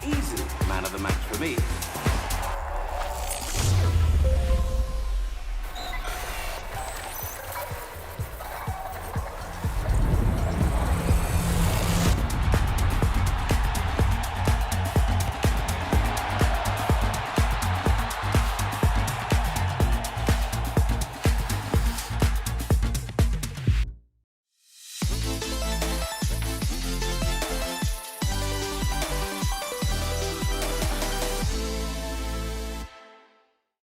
Easily man of the match for me.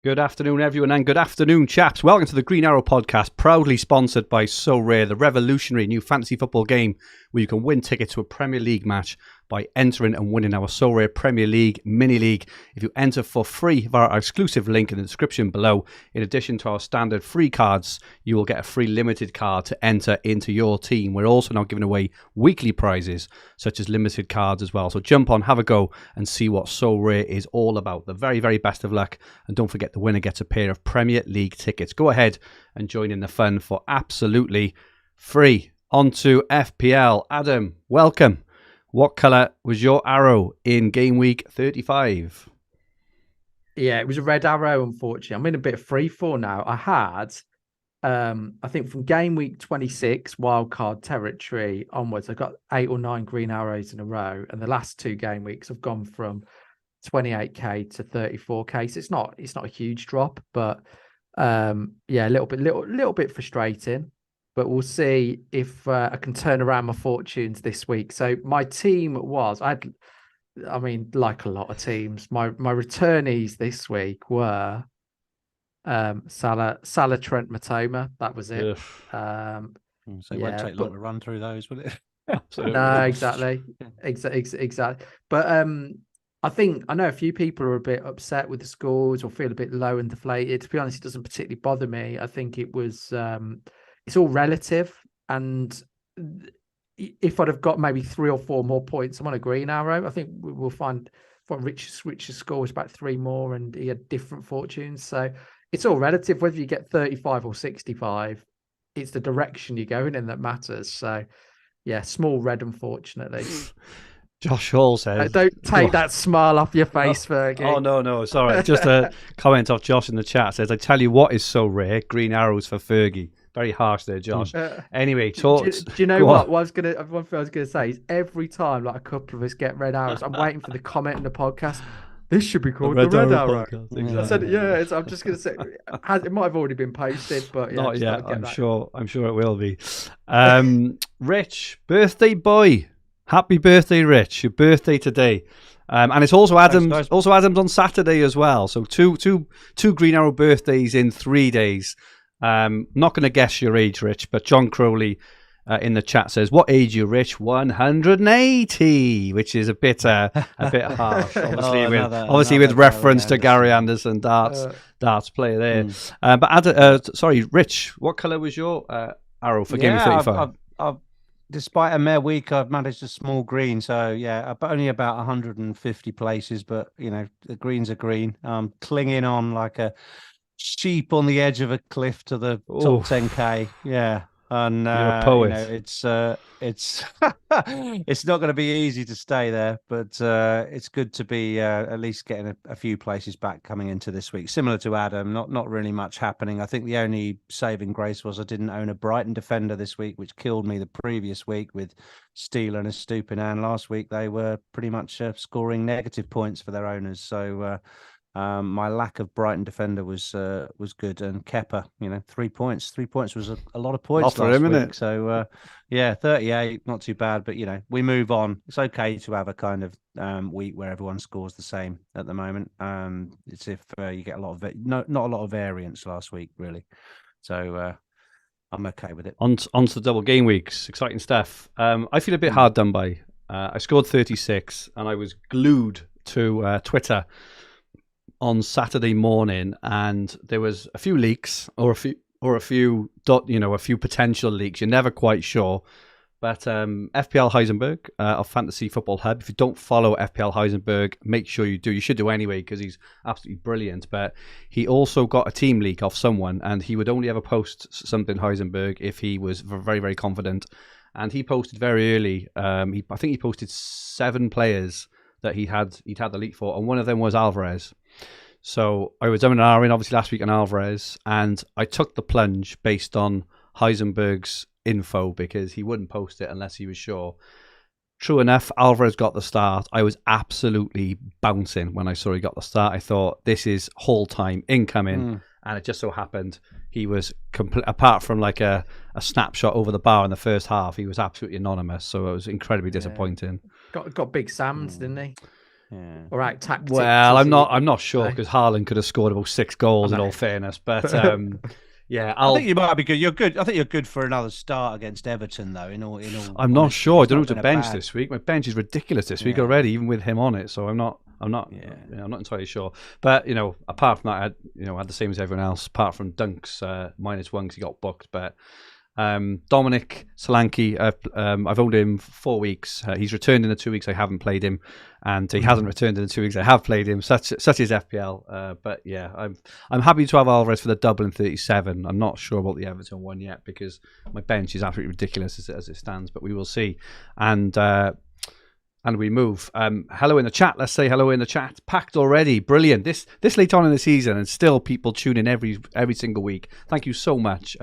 Good afternoon, everyone, and good afternoon, chaps. Welcome to the Green Arrow podcast, proudly sponsored by Sorare, the revolutionary new fantasy football game where you can win tickets to a Premier League match by entering and winning our Sorare Premier League mini league. If you enter for free via our exclusive link in the description below, in addition to our standard free cards, you will get a free limited card to enter into your team. We're also now giving away weekly prizes, such as limited cards as well. So jump on, have a go, and see what Sorare is all about. The very, very best of luck. And don't forget, the winner gets a pair of Premier League tickets. Go ahead and join in the fun for absolutely free. On to FPL. Adam, welcome. What colour was your arrow in game week 35? Yeah, it was a red arrow, unfortunately. I'm in a bit of free fall now. I had, I think from game week 26, wildcard territory onwards, I got 8 or 9 green arrows in a row. And the last 2 game weeks, I've gone from 28k to 34k. So it's not a huge drop, but yeah, a little bit frustrating. But we'll see if I can turn around my fortunes this week. So my team was, like a lot of teams, my returnees this week were Salah, Trent, Matoma. That was it. So it won't take long to run through those, will it? Absolutely. No, exactly. Exactly. But I know a few people are a bit upset with the scores or feel a bit low and deflated. To be honest, it doesn't particularly bother me. I think it was it's all relative, and if I'd have got maybe 3 or 4 more points, I'm on a green arrow. I think we'll find Rich's score was about 3 more, and he had different fortunes. So it's all relative. Whether you get 35 or 65, it's the direction you're going in that matters. So yeah, small red, unfortunately. Josh Hall says... don't take that smile off your face, Fergie. Oh, no, sorry. Just a comment off Josh in the chat says, I tell you what is so rare, green arrows for Fergie. Very harsh there, Josh. Anyway, do you know what? One thing I was gonna say is every time like a couple of us get red arrows, I'm waiting for the comment in the podcast. This should be called the red arrow. Exactly. I said, yeah. I'm just gonna say it might have already been posted, but yeah, not yet. I'm sure it will be. Rich, birthday boy, happy birthday, Rich! Your birthday today. And it's also Adam's. Thanks, also Adam's on Saturday as well. So two Green Arrow birthdays in 3 days. Not going to guess your age, Rich, but John Crowley in the chat says, "What age are you, Rich?" 180, which is a bit harsh, obviously, with reference to Gary Anderson, darts player there. But sorry, Rich, what colour was your arrow for game 35? I've despite a mere week, I've managed a small green. So yeah, only about 150 places, but the greens are green. I'm clinging on like a sheep on the edge of a cliff to the top 10k. Yeah, and you're a poet. It's it's not going to be easy to stay there, but it's good to be at least getting a few places back coming into this week. Similar to Adam, not really much happening. I think the only saving grace was I didn't own a Brighton defender this week, which killed me the previous week with Steele and Estupinan. Last week they were pretty much scoring negative points for their owners, so my lack of Brighton defender was good, and Kepa, 3 points. 3 points was a lot of points last week. Isn't it? So yeah, 38, not too bad. But we move on. It's okay to have a kind of week where everyone scores the same at the moment. It's if you get a lot of not a lot of variance last week really. So I'm okay with it. On to the double game weeks, exciting stuff. I feel a bit hard done by. I scored 36, and I was glued to Twitter on Saturday morning, and there was a few leaks or a few potential leaks. You're never quite sure. But FPL Heisenberg of Fantasy Football Hub, if you don't follow FPL Heisenberg, make sure you do. You should do anyway because he's absolutely brilliant. But he also got a team leak off someone, and he would only ever post something, Heisenberg, if he was very, very confident. And he posted very early. I think he posted 7 players that he'd had the leak for, and one of them was Alvarez. So I was doing an R in obviously last week on Alvarez, and I took the plunge based on Heisenberg's info because he wouldn't post it unless he was sure. True enough, Alvarez got the start. I was absolutely bouncing when I saw he got the start. I thought, this is Hall time, incoming. And it just so happened he was, apart from like a snapshot over the bar in the first half, he was absolutely anonymous. So it was incredibly disappointing. Got big Sams, didn't he? Yeah. Or out tactics. Well, I'm not sure because Haaland could have scored about 6 goals in all fairness. But yeah, I think you might be good. You're good. I think you're good for another start agaast Everton, though. In all, I'm not sure. I don't know who to bench this week. My bench is ridiculous this week already, even with him on it. So I'm not entirely sure. But apart from that, I had the same as everyone else. Apart from Dunk's -1 because he got booked. But Dominic Solanke, I've owned him for 4 weeks. He's returned in the 2 weeks I haven't played him, and he hasn't returned in the 2 weeks I have played him. Such is FPL. But yeah, I'm happy to have Alvarez for the double in 37. I'm not sure about the Everton one yet because my bench is absolutely ridiculous as it stands. But we will see. And we move. Hello in the chat. Let's say hello in the chat. Packed already. Brilliant. This late on in the season, and still people tune in every single week. Thank you so much.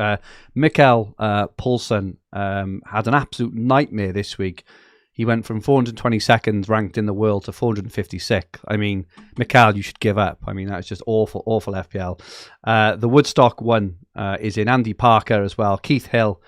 Mikael Paulson had an absolute nightmare this week. He went from 422nd ranked in the world to 456th. I mean, Mikael, you should give up. I mean, that's just awful FPL. The Woodstock one is in Andy Parker as well. Keith Hill.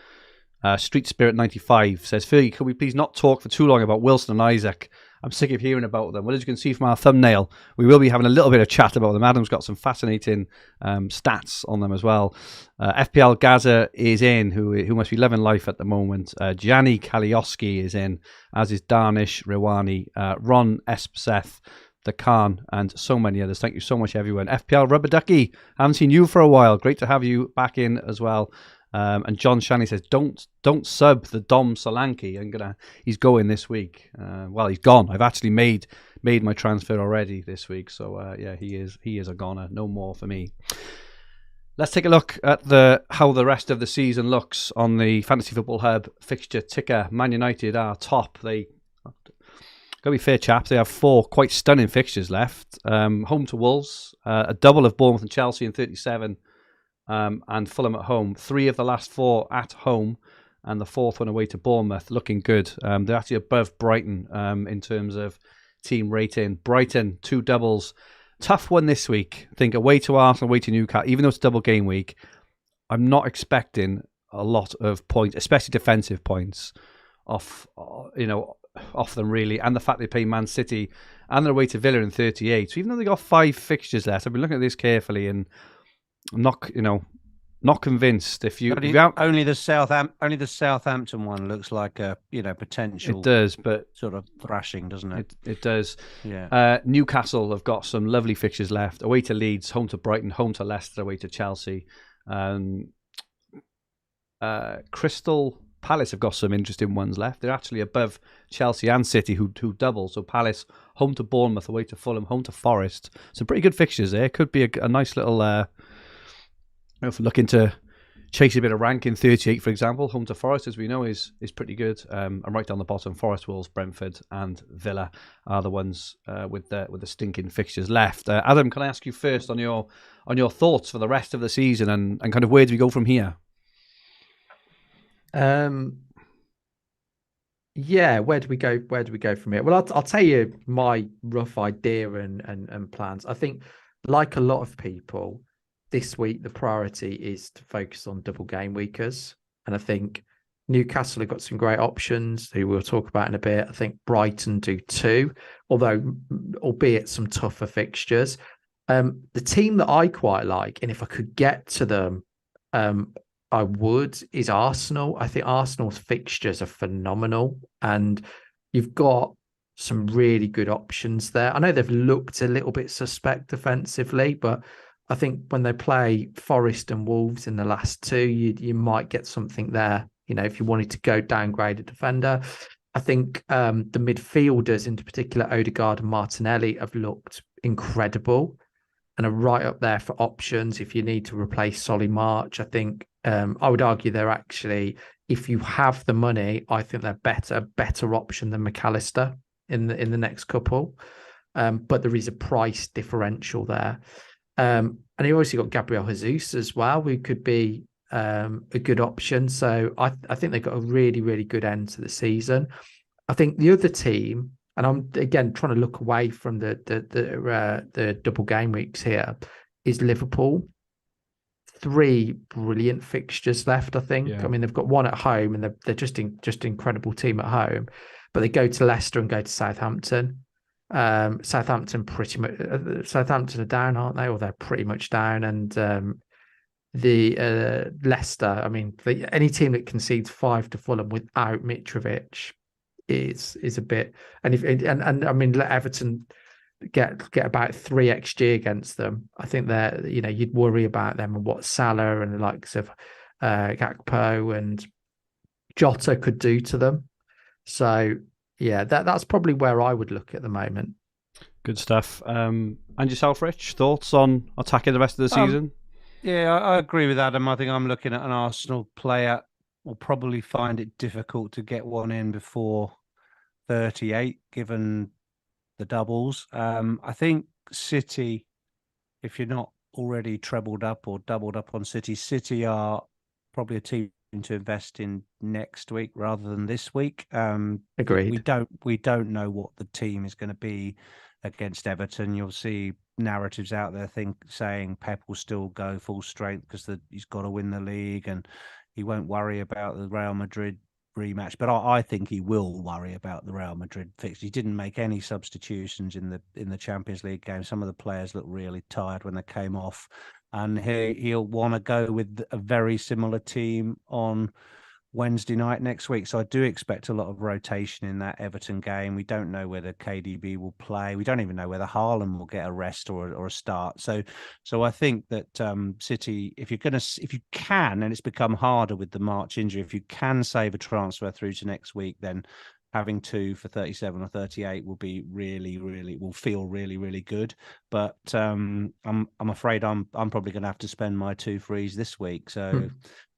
Street Spirit 95 says, Fergie, could we please not talk for too long about Wilson and Isak? I'm sick of hearing about them. Well, as you can see from our thumbnail, we will be having a little bit of chat about them. Adam's got some fascinating stats on them as well. FPL Gaza is in, who must be loving life at the moment. Gianni Kalioski is in, as is Darnish Rewani, Ron Espseth, the Khan, and so many others. Thank you so much, everyone. FPL Rubber Ducky, haven't seen you for a while. Great to have you back in as well. And John Shanley says, don't sub the Dom Solanke. He's going this week. Well, he's gone. I've actually made my transfer already this week. So yeah, he is a goner. No more for me. Let's take a look at how the rest of the season looks on the Fantasy Football Hub fixture ticker. Man United are top. They gotta be fair, chaps. They have 4 quite stunning fixtures left. Home to Wolves, a double of Bournemouth and Chelsea in 37. And Fulham at home. 3 of the last 4 at home, and the 4th one away to Bournemouth. Looking good. They're actually above Brighton in terms of team rating. Brighton, 2 doubles. Tough one this week. I think away to Arsenal, away to Newcastle. Even though it's double game week, I'm not expecting a lot of points, especially defensive points, off them really. And the fact they play Man City and they're away to Villa in 38. So even though they got 5 fixtures left, I've been looking at this carefully and I'm not convinced. Only the Southampton one looks like a potential. It does, but sort of thrashing, doesn't it? It does. Yeah. Newcastle have got some lovely fixtures left. Away to Leeds, home to Brighton, home to Leicester, away to Chelsea. Crystal Palace have got some interesting ones left. They're actually above Chelsea and City, who double. So Palace home to Bournemouth, away to Fulham, home to Forest. Some pretty good fixtures there. Could be a nice little. If we're looking to chase a bit of rank in 38, for example, home to Forest, as we know, is pretty good. And right down the bottom, Forest, Wolves, Brentford, and Villa are the ones with the stinking fixtures left. Adam, can I ask you first on your thoughts for the rest of the season and kind of where do we go from here? Yeah, where do we go? Where do we go from here? Well, I'll tell you my rough idea and plans. I think, like a lot of people, this week the priority is to focus on double game weekers, and I think Newcastle have got some great options who we'll talk about in a bit. I think Brighton do too, although albeit some tougher fixtures. The team that I quite like, and if I could get to them, I would, is Arsenal. I think Arsenal's fixtures are phenomenal, and you've got some really good options there. I know they've looked a little bit suspect defensively, but I think when they play Forest and Wolves in the last 2, you might get something there. If you wanted to go downgrade a defender, I think the midfielders, in particular Odegaard and Martinelli, have looked incredible and are right up there for options. If you need to replace Solly March, I think I would argue they're actually, if you have the money, I think they're better option than Mac Allister in the next couple. But there is a price differential there. And you also got Gabriel Jesus as well, who could be a good option. So I think they've got a really, really good end to the season. I think the other team, and I'm again trying to look away from the double game weeks here, is Liverpool. 3 brilliant fixtures left, I think. Yeah. I mean, they've got one at home, and they're just incredible team at home. But they go to Leicester and go to Southampton. Southampton are down, aren't they? Or they're pretty much down. And the Leicester, I mean, any team that concedes 5 to Fulham without Mitrovic is a bit. And and I mean, let Everton get about 3 XG against them. I think that you'd worry about them and what Salah and the likes of Gakpo and Jota could do to them. So yeah, that's probably where I would look at the moment. Good stuff. And yourself, Rich? Thoughts on attacking the rest of the season? Yeah, I agree with Adam. I think I'm looking at an Arsenal player. Will probably find it difficult to get one in before 38, given the doubles. I think City, if you're not already trebled up or doubled up on City are probably a team to invest in next week rather than this week. Agreed. We don't know what the team is going to be against Everton. You'll see narratives out there saying Pep will still go full strength because he's got to win the league and he won't worry about the Real Madrid rematch. But I think he will worry about the Real Madrid fixture. He didn't make any substitutions in the Champions League game. Some of the players looked really tired when they came off, and he'll want to go with a very similar team on Wednesday night next week. So I do expect a lot of rotation in that Everton game. We don't know whether KDB will play. We don't even know whether Haaland will get a rest or a start. So I think that City, if you can, and it's become harder with the March injury, if you can save a transfer through to next week, then having 2 for 37 or 38 will be will feel really, really good. But I'm afraid I'm probably going to have to spend my 2 frees this week. So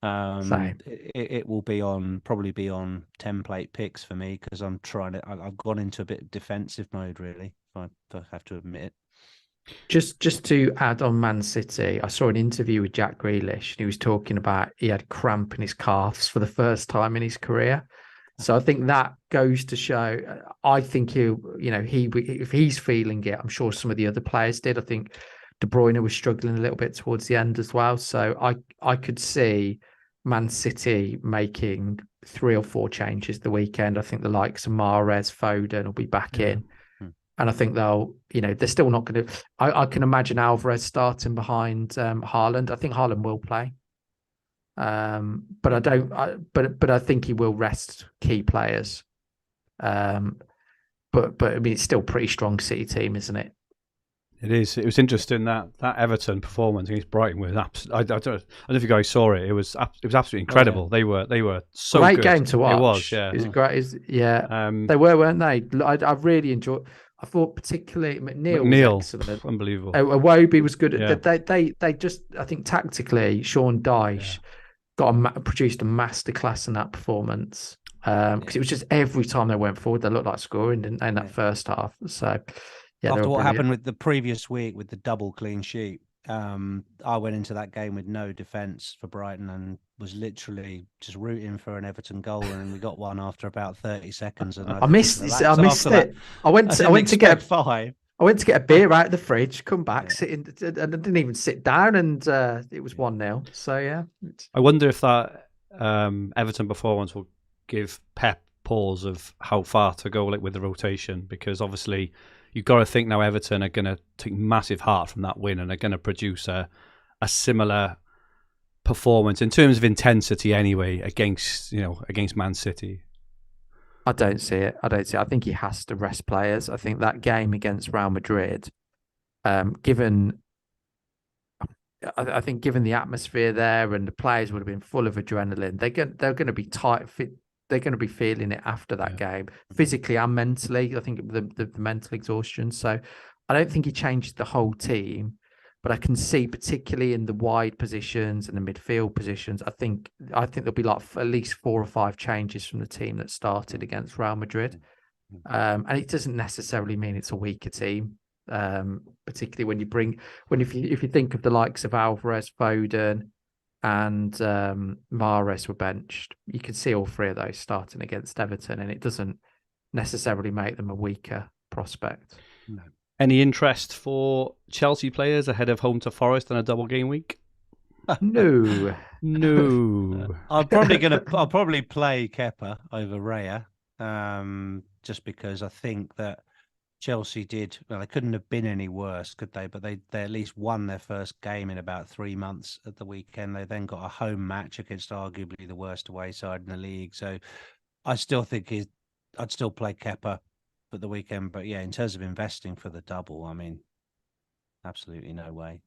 it will probably be on template picks for me because I've gone into a bit defensive mode, really, if I have to admit it. Just to add on Man City, I saw an interview with Jack Grealish and he was talking about he had cramp in his calves for the first time in his career. So I think that goes to show, I think if he's feeling it, I'm sure some of the other players did. I think De Bruyne was struggling a little bit towards the end as well. So I could see Man City making 3 or 4 changes the weekend. I think the likes of Mahrez, Foden will be back in. And I think they're still not going to, I can imagine Alvarez starting behind Haaland. I think Haaland will play. But I think he will rest key players. But I mean, it's still a pretty strong City team, isn't it? It is. It was interesting that Everton performance against Brighton was I don't know if you guys saw it. It was absolutely incredible. Oh, yeah. They were so great good. Game to watch. It was. Yeah. It was great. They weren't they? I really enjoyed. I thought particularly McNeil was excellent. Unbelievable. Iwobi was good. Yeah. They just, I think tactically, Sean Dyche produced a masterclass in that performance. Because it was just every time they went forward, they looked like scoring in that first half. So after what happened with the previous week with the double clean sheet, I went into that game with no defence for Brighton and was literally just rooting for an Everton goal, and we got one after about 30 seconds. And I missed it. I went to get 5. I went to get a beer out of the fridge, come back, sit in, and I didn't even sit down, and it was 1-0. So yeah, I wonder if that Everton performance will give Pep pause of how far to go with the rotation, because obviously you've got to think now Everton are going to take massive heart from that win and are going to produce a similar performance in terms of intensity anyway against Man City. I don't see it. I think he has to rest players. I think that game against Real Madrid, given the atmosphere there and the players would have been full of adrenaline, they're going to be tight. They're going to be feeling it after that game, physically and mentally. I think the mental exhaustion. So I don't think he changed the whole team, but I can see, particularly in the wide positions and the midfield positions, I think there'll be like at least 4 or 5 changes from the team that started against Real Madrid. And it doesn't necessarily mean it's a weaker team, particularly if you think of the likes of Alvarez, Foden, and Mahrez were benched. You can see all three of those starting against Everton, and it doesn't necessarily make them a weaker prospect. No. Any interest for Chelsea players ahead of home to Forest and a double game week? No. I'll probably play Kepa over Raya, just because I think that Chelsea did well. They couldn't have been any worse, could they? But they at least won their first game in about 3 months at the weekend. They then got a home match against arguably the worst away side in the league. So I still think I'd still play Kepa for the weekend. But yeah, in terms of investing for the double, I mean, absolutely no way.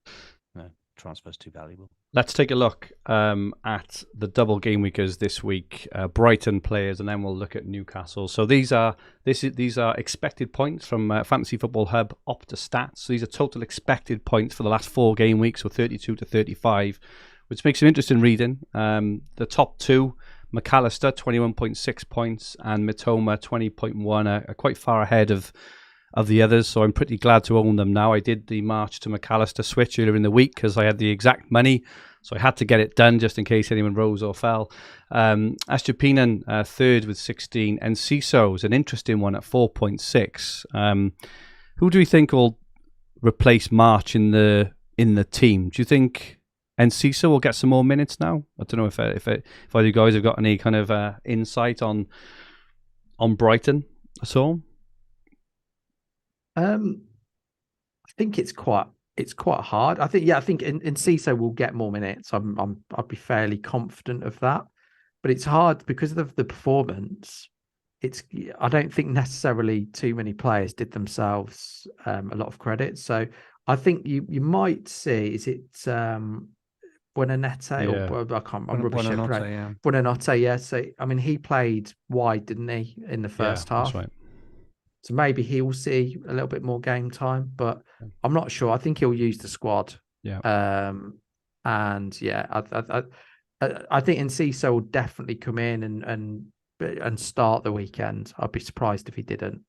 No, transfer's too valuable. Let's take a look at the double game weekers this week, Brighton players, and then we'll look at Newcastle. So these are expected points from Fantasy Football Hub Opta Stats. So these are total expected points for the last 4 game weeks, so 32 to 35, which makes some interesting reading. The top 2, Mac Allister 21.6 points and Mitoma 20.1, are quite far ahead of the others, so I'm pretty glad to own them now. I did the March to Mac Allister switch earlier in the week because I had the exact money, so I had to get it done just in case anyone rose or fell. Astupinan third with 16, and Ciso's an interesting one at 4.6. Who do we think will replace March in the team? Do you think Enciso will get some more minutes now? I don't know if you guys have got any kind of insight on Brighton at all. I think it's quite hard. I think Enciso will get more minutes. I'd be fairly confident of that. But it's hard because of the performance. I don't think necessarily too many players did themselves a lot of credit. So I think you might see, is it Buonanotte, or I can't remember. Buonanotte, yeah. So I mean, he played wide, didn't he, in the first half? That's right. So maybe he'll see a little bit more game time, but I'm not sure. I think he'll use the squad. Yeah. And yeah, I think Enciso will definitely come in and start the weekend. I'd be surprised if he didn't.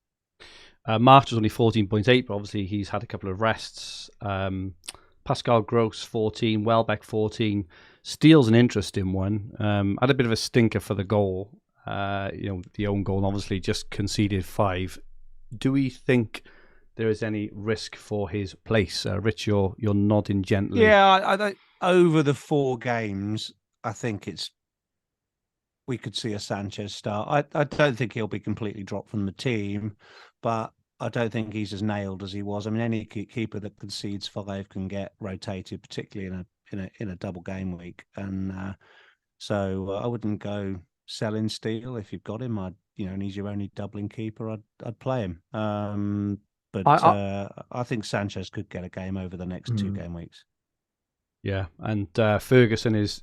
March was only 14.8, but obviously he's had a couple of rests. Pascal Gross 14, Welbeck 14. Steele's an interesting one. Had a bit of a stinker for the goal. The own goal, and obviously just conceded 5. Do we think there is any risk for his place? Rich, you're nodding gently. Yeah, I don't. Over the 4 games, I think we could see a Sanchez start. I don't think he'll be completely dropped from the team, but I don't think he's as nailed as he was. I mean, any keeper that concedes 5 can get rotated, particularly in a double game week, and so I wouldn't go selling Steele if you've got him. And he's your only doubling keeper. I'd play him. But I think Sanchez could get a game over the next 2 game weeks. Yeah, and Ferguson is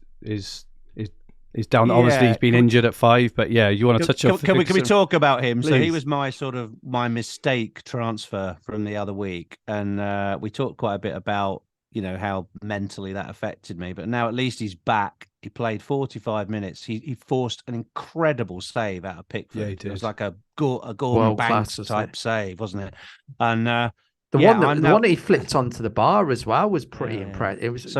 down. Yeah. Obviously, he's been injured at 5. But yeah, you want to touch on? Can we talk about him? Please. So he was my mistake transfer from the other week, and we talked quite a bit about how mentally that affected me. But now at least he's back. He played 45 minutes. He forced an incredible save out of Pickford. Yeah, he did. It was like a Gordon Banks type save, wasn't it? And the one that he flipped onto the bar as well was pretty impressive. It was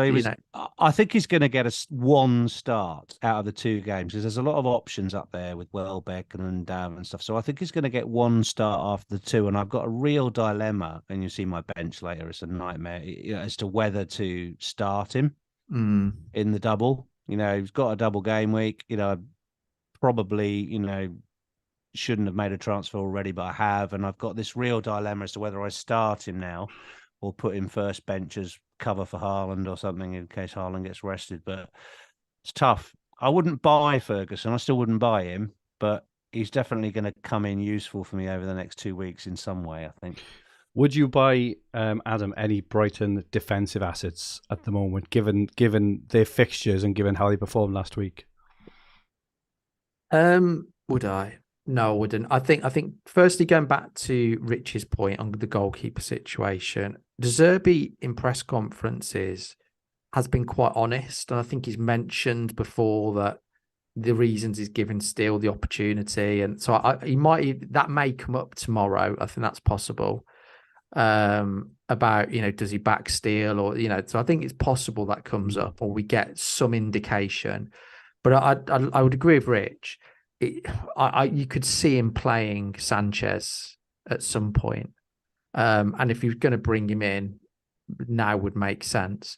I think he's going to get one start out of the 2 games because there's a lot of options up there with Welbeck and and stuff. So I think he's going to get 1 start after the 2. And I've got a real dilemma, and you'll see my bench later. It's a nightmare as to whether to start him in the double. He's got a double game week. Probably, shouldn't have made a transfer already, but I have. And I've got this real dilemma as to whether I start him now or put him first bench as cover for Haaland or something in case Haaland gets rested. But it's tough. I wouldn't buy Ferguson. I still wouldn't buy him, but he's definitely going to come in useful for me over the next 2 weeks in some way, I think. Would you buy, Adam, any Brighton defensive assets at the moment, given their fixtures and given how they performed last week? Would I? No, I wouldn't. I think firstly, going back to Rich's point on the goalkeeper situation, De Zerbi in press conferences has been quite honest, and I think he's mentioned before that the reasons he's given still the opportunity, and so that may come up tomorrow. I think that's possible. About does he back Steele or so I think it's possible that comes up or we get some indication. But I would agree with Rich. You could see him playing Sanchez at some point, and if you're going to bring him in now, would make sense.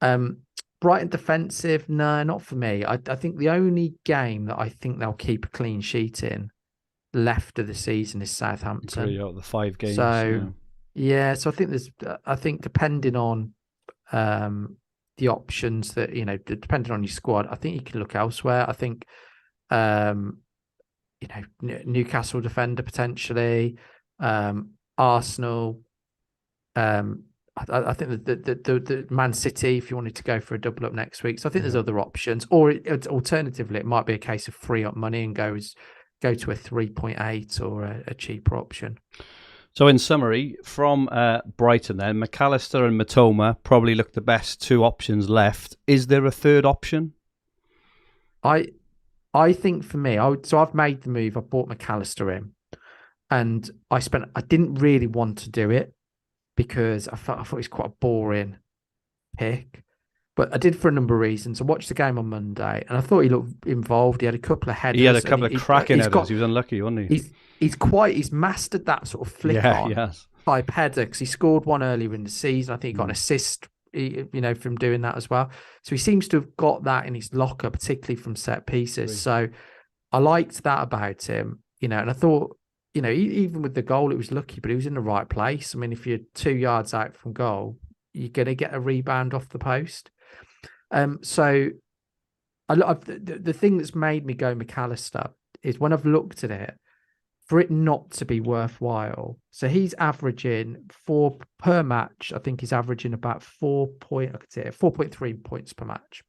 Brighton defensive, no, not for me. I think the only game that I think they'll keep a clean sheet in left of the season is Southampton. Pretty out the 5 games. So so I think depending on the options that depending on your squad, I think you can look elsewhere. I think Newcastle defender potentially, Arsenal. I think the Man City, if you wanted to go for a double up next week. So I think there's other options, or alternatively, it might be a case of free up money and go to a 3.8 or a cheaper option. So in summary, from Brighton then, Mac Allister and Matoma probably look the best 2 options left. Is there a third option? I think for me, so I've made the move. I bought Mac Allister in, and I didn't really want to do it because I thought it was quite a boring pick. But I did for a number of reasons. I watched the game on Monday, and I thought he looked involved. He had a couple of headers. He had a couple of cracking headers. He was unlucky, wasn't he? He's mastered that sort of flick on type header because he scored one earlier in the season. I think he got an assist, from doing that as well. So he seems to have got that in his locker, particularly from set pieces. Really? So I liked that about him, and I thought, even with the goal, it was lucky, but he was in the right place. I mean, if you're 2 yards out from goal, you're going to get a rebound off the post. So the thing that's made me go Mac Allister is when I've looked at it, for it not to be worthwhile. So he's averaging 4 per match. I think he's averaging about 4.3 points per match.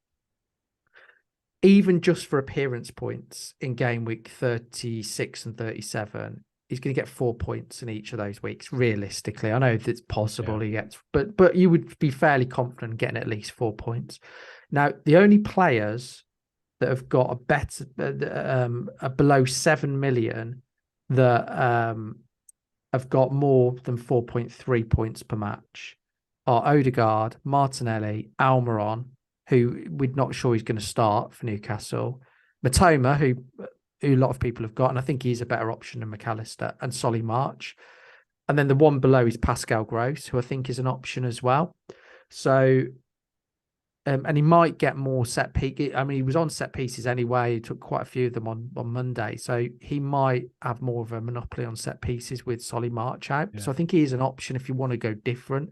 Even just for appearance points in game week 36 and 37, he's going to get 4 points in each of those weeks. Realistically, I know that it's possible he gets, but you would be fairly confident getting at least 4 points. Now, the only players that have got a better, below 7 million that have got more than 4.3 points per match are Odegaard, Martinelli, Almiron, who we're not sure he's going to start for Newcastle, Matoma, who a lot of people have got, and I think he's a better option than Mac Allister, and Solly March. And then the one below is Pascal Gross, who I think is an option as well. So, and he might get more set piece. I mean, he was on set pieces anyway. He took quite a few of them on Monday. So he might have more of a monopoly on set pieces with Solly March out. Yeah. So I think he is an option if you want to go different.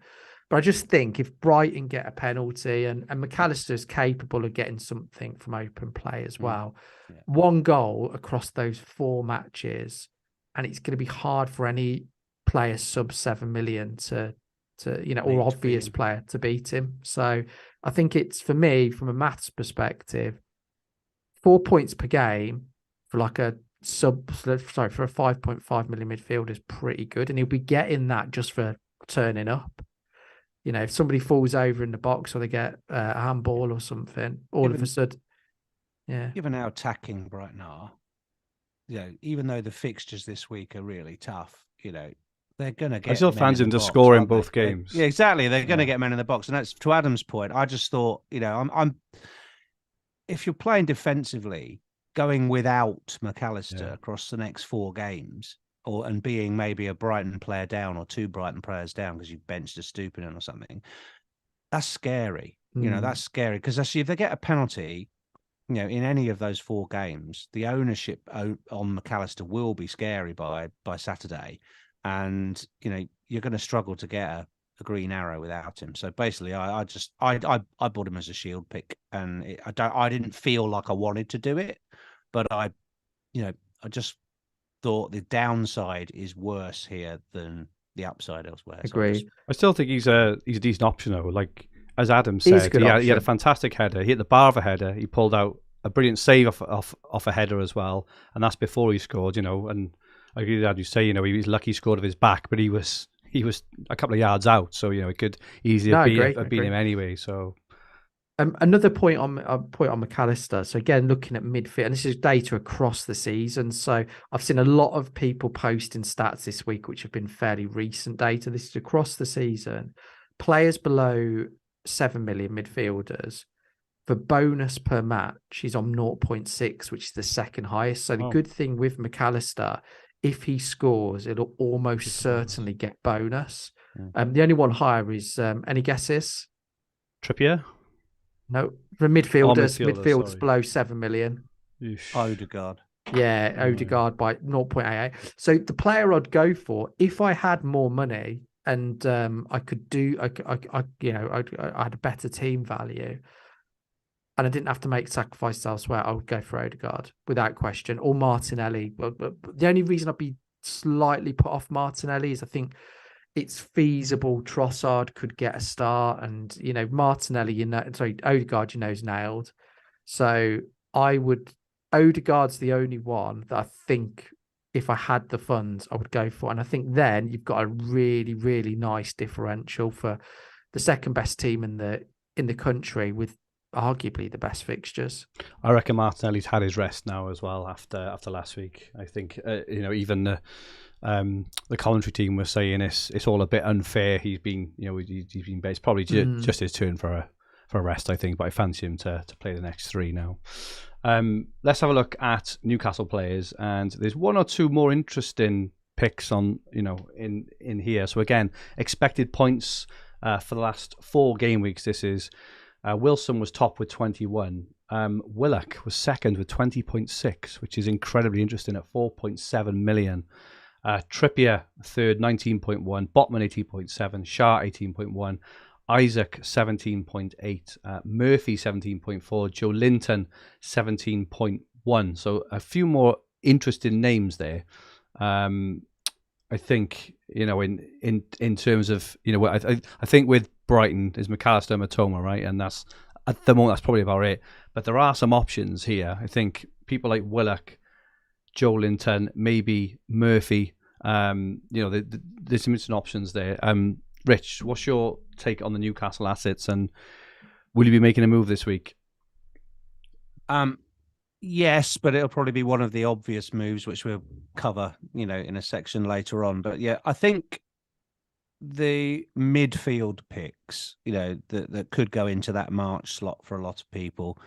But I just think if Brighton get a penalty and Mac Allister is capable of getting something from open play as well, 1 goal across those 4 matches, and it's going to be hard for any player sub 7 million to or obvious player to beat him. So I think it's, for me, from a maths perspective, 4 points per game for like a for a 5.5 million midfielder is pretty good, and he'll be getting that just for turning up. If somebody falls over in the box or they get a handball or something, of a sudden, Given how attacking Brighton are, even though the fixtures this week are really tough, they're going to get. I still fancy them to score in both games. Yeah, exactly. They're going to get men in the box, and that's to Adam's point. I just thought, I'm if you're playing defensively, going without Mac Allister across the next 4 games, and being maybe a Brighton player down or 2 Brighton players down because you've benched a Stupinen or something, that's scary. That's scary because actually, if they get a penalty, in any of those 4 games, the ownership on Mac Allister will be scary by Saturday. And you're going to struggle to get a green arrow without him. So basically, I bought him as a shield pick, and I didn't feel like I wanted to do it, but I just thought the downside is worse here than the upside elsewhere. Agreed. I still think he's a decent option though. Like as Adam said, he had a fantastic header. He hit the bar of a header. He pulled out a brilliant save off a header as well, and that's before he scored. And I agree with that. You say, he was lucky he scored of his back, but he was a couple of yards out, so he could easily have beat him anyway. So Another point on Mac Allister. So again, looking at midfield, and this is data across the season. So I've seen a lot of people posting stats this week, which have been fairly recent data. This is across the season. Players below 7 million midfielders, for bonus per match, he's on 0.6, which is the second highest. So the good thing with Mac Allister, if he scores, it'll almost certainly get bonus. The only one higher is any guesses? Trippier? No, for midfielders sorry. below 7 million. Odegaard. Yeah, Odegaard by 0.88. So the player I'd go for, if I had more money and I had a better team value and I didn't have to make sacrifices elsewhere, I would go for Odegaard without question, or Martinelli. But the only reason I'd be slightly put off Martinelli is I think it's feasible Trossard could get a start, and Martinelli, Odegaard, is nailed. So Odegaard's the only one that I think if I had the funds I would go for, and I think then you've got a really, really nice differential for the second best team in the country with arguably the best fixtures. I reckon Martinelli's had his rest now as well after last week. I think even the commentary team was saying it's all a bit unfair. He's been based probably just his turn for a rest, I think. But I fancy him to play the next three now. Let's have a look at Newcastle players, and there's one or two more interesting picks on in here. So again, expected points for the last 4 game weeks. This is Wilson was top with 21. Willock was second with 20.6, which is incredibly interesting at 4.7 million. Trippier third, 19.1. Botman 18.7. Shah 18.1. Isak 17.8. Murphy 17.4. Joe Linton 17.1. So a few more interesting names there. I think in terms of I think with Brighton is Mac Allister, Matoma, right, and that's at the moment that's probably about it. But there are some options here. I think people like Willock, Joe Linton, maybe Murphy. There's some interesting options there. Rich, what's your take on the Newcastle assets, and will you be making a move this week? Yes, but it'll probably be one of the obvious moves, which we'll cover, in a section later on. But yeah, I think the midfield picks, that could go into that March slot for a lot of people.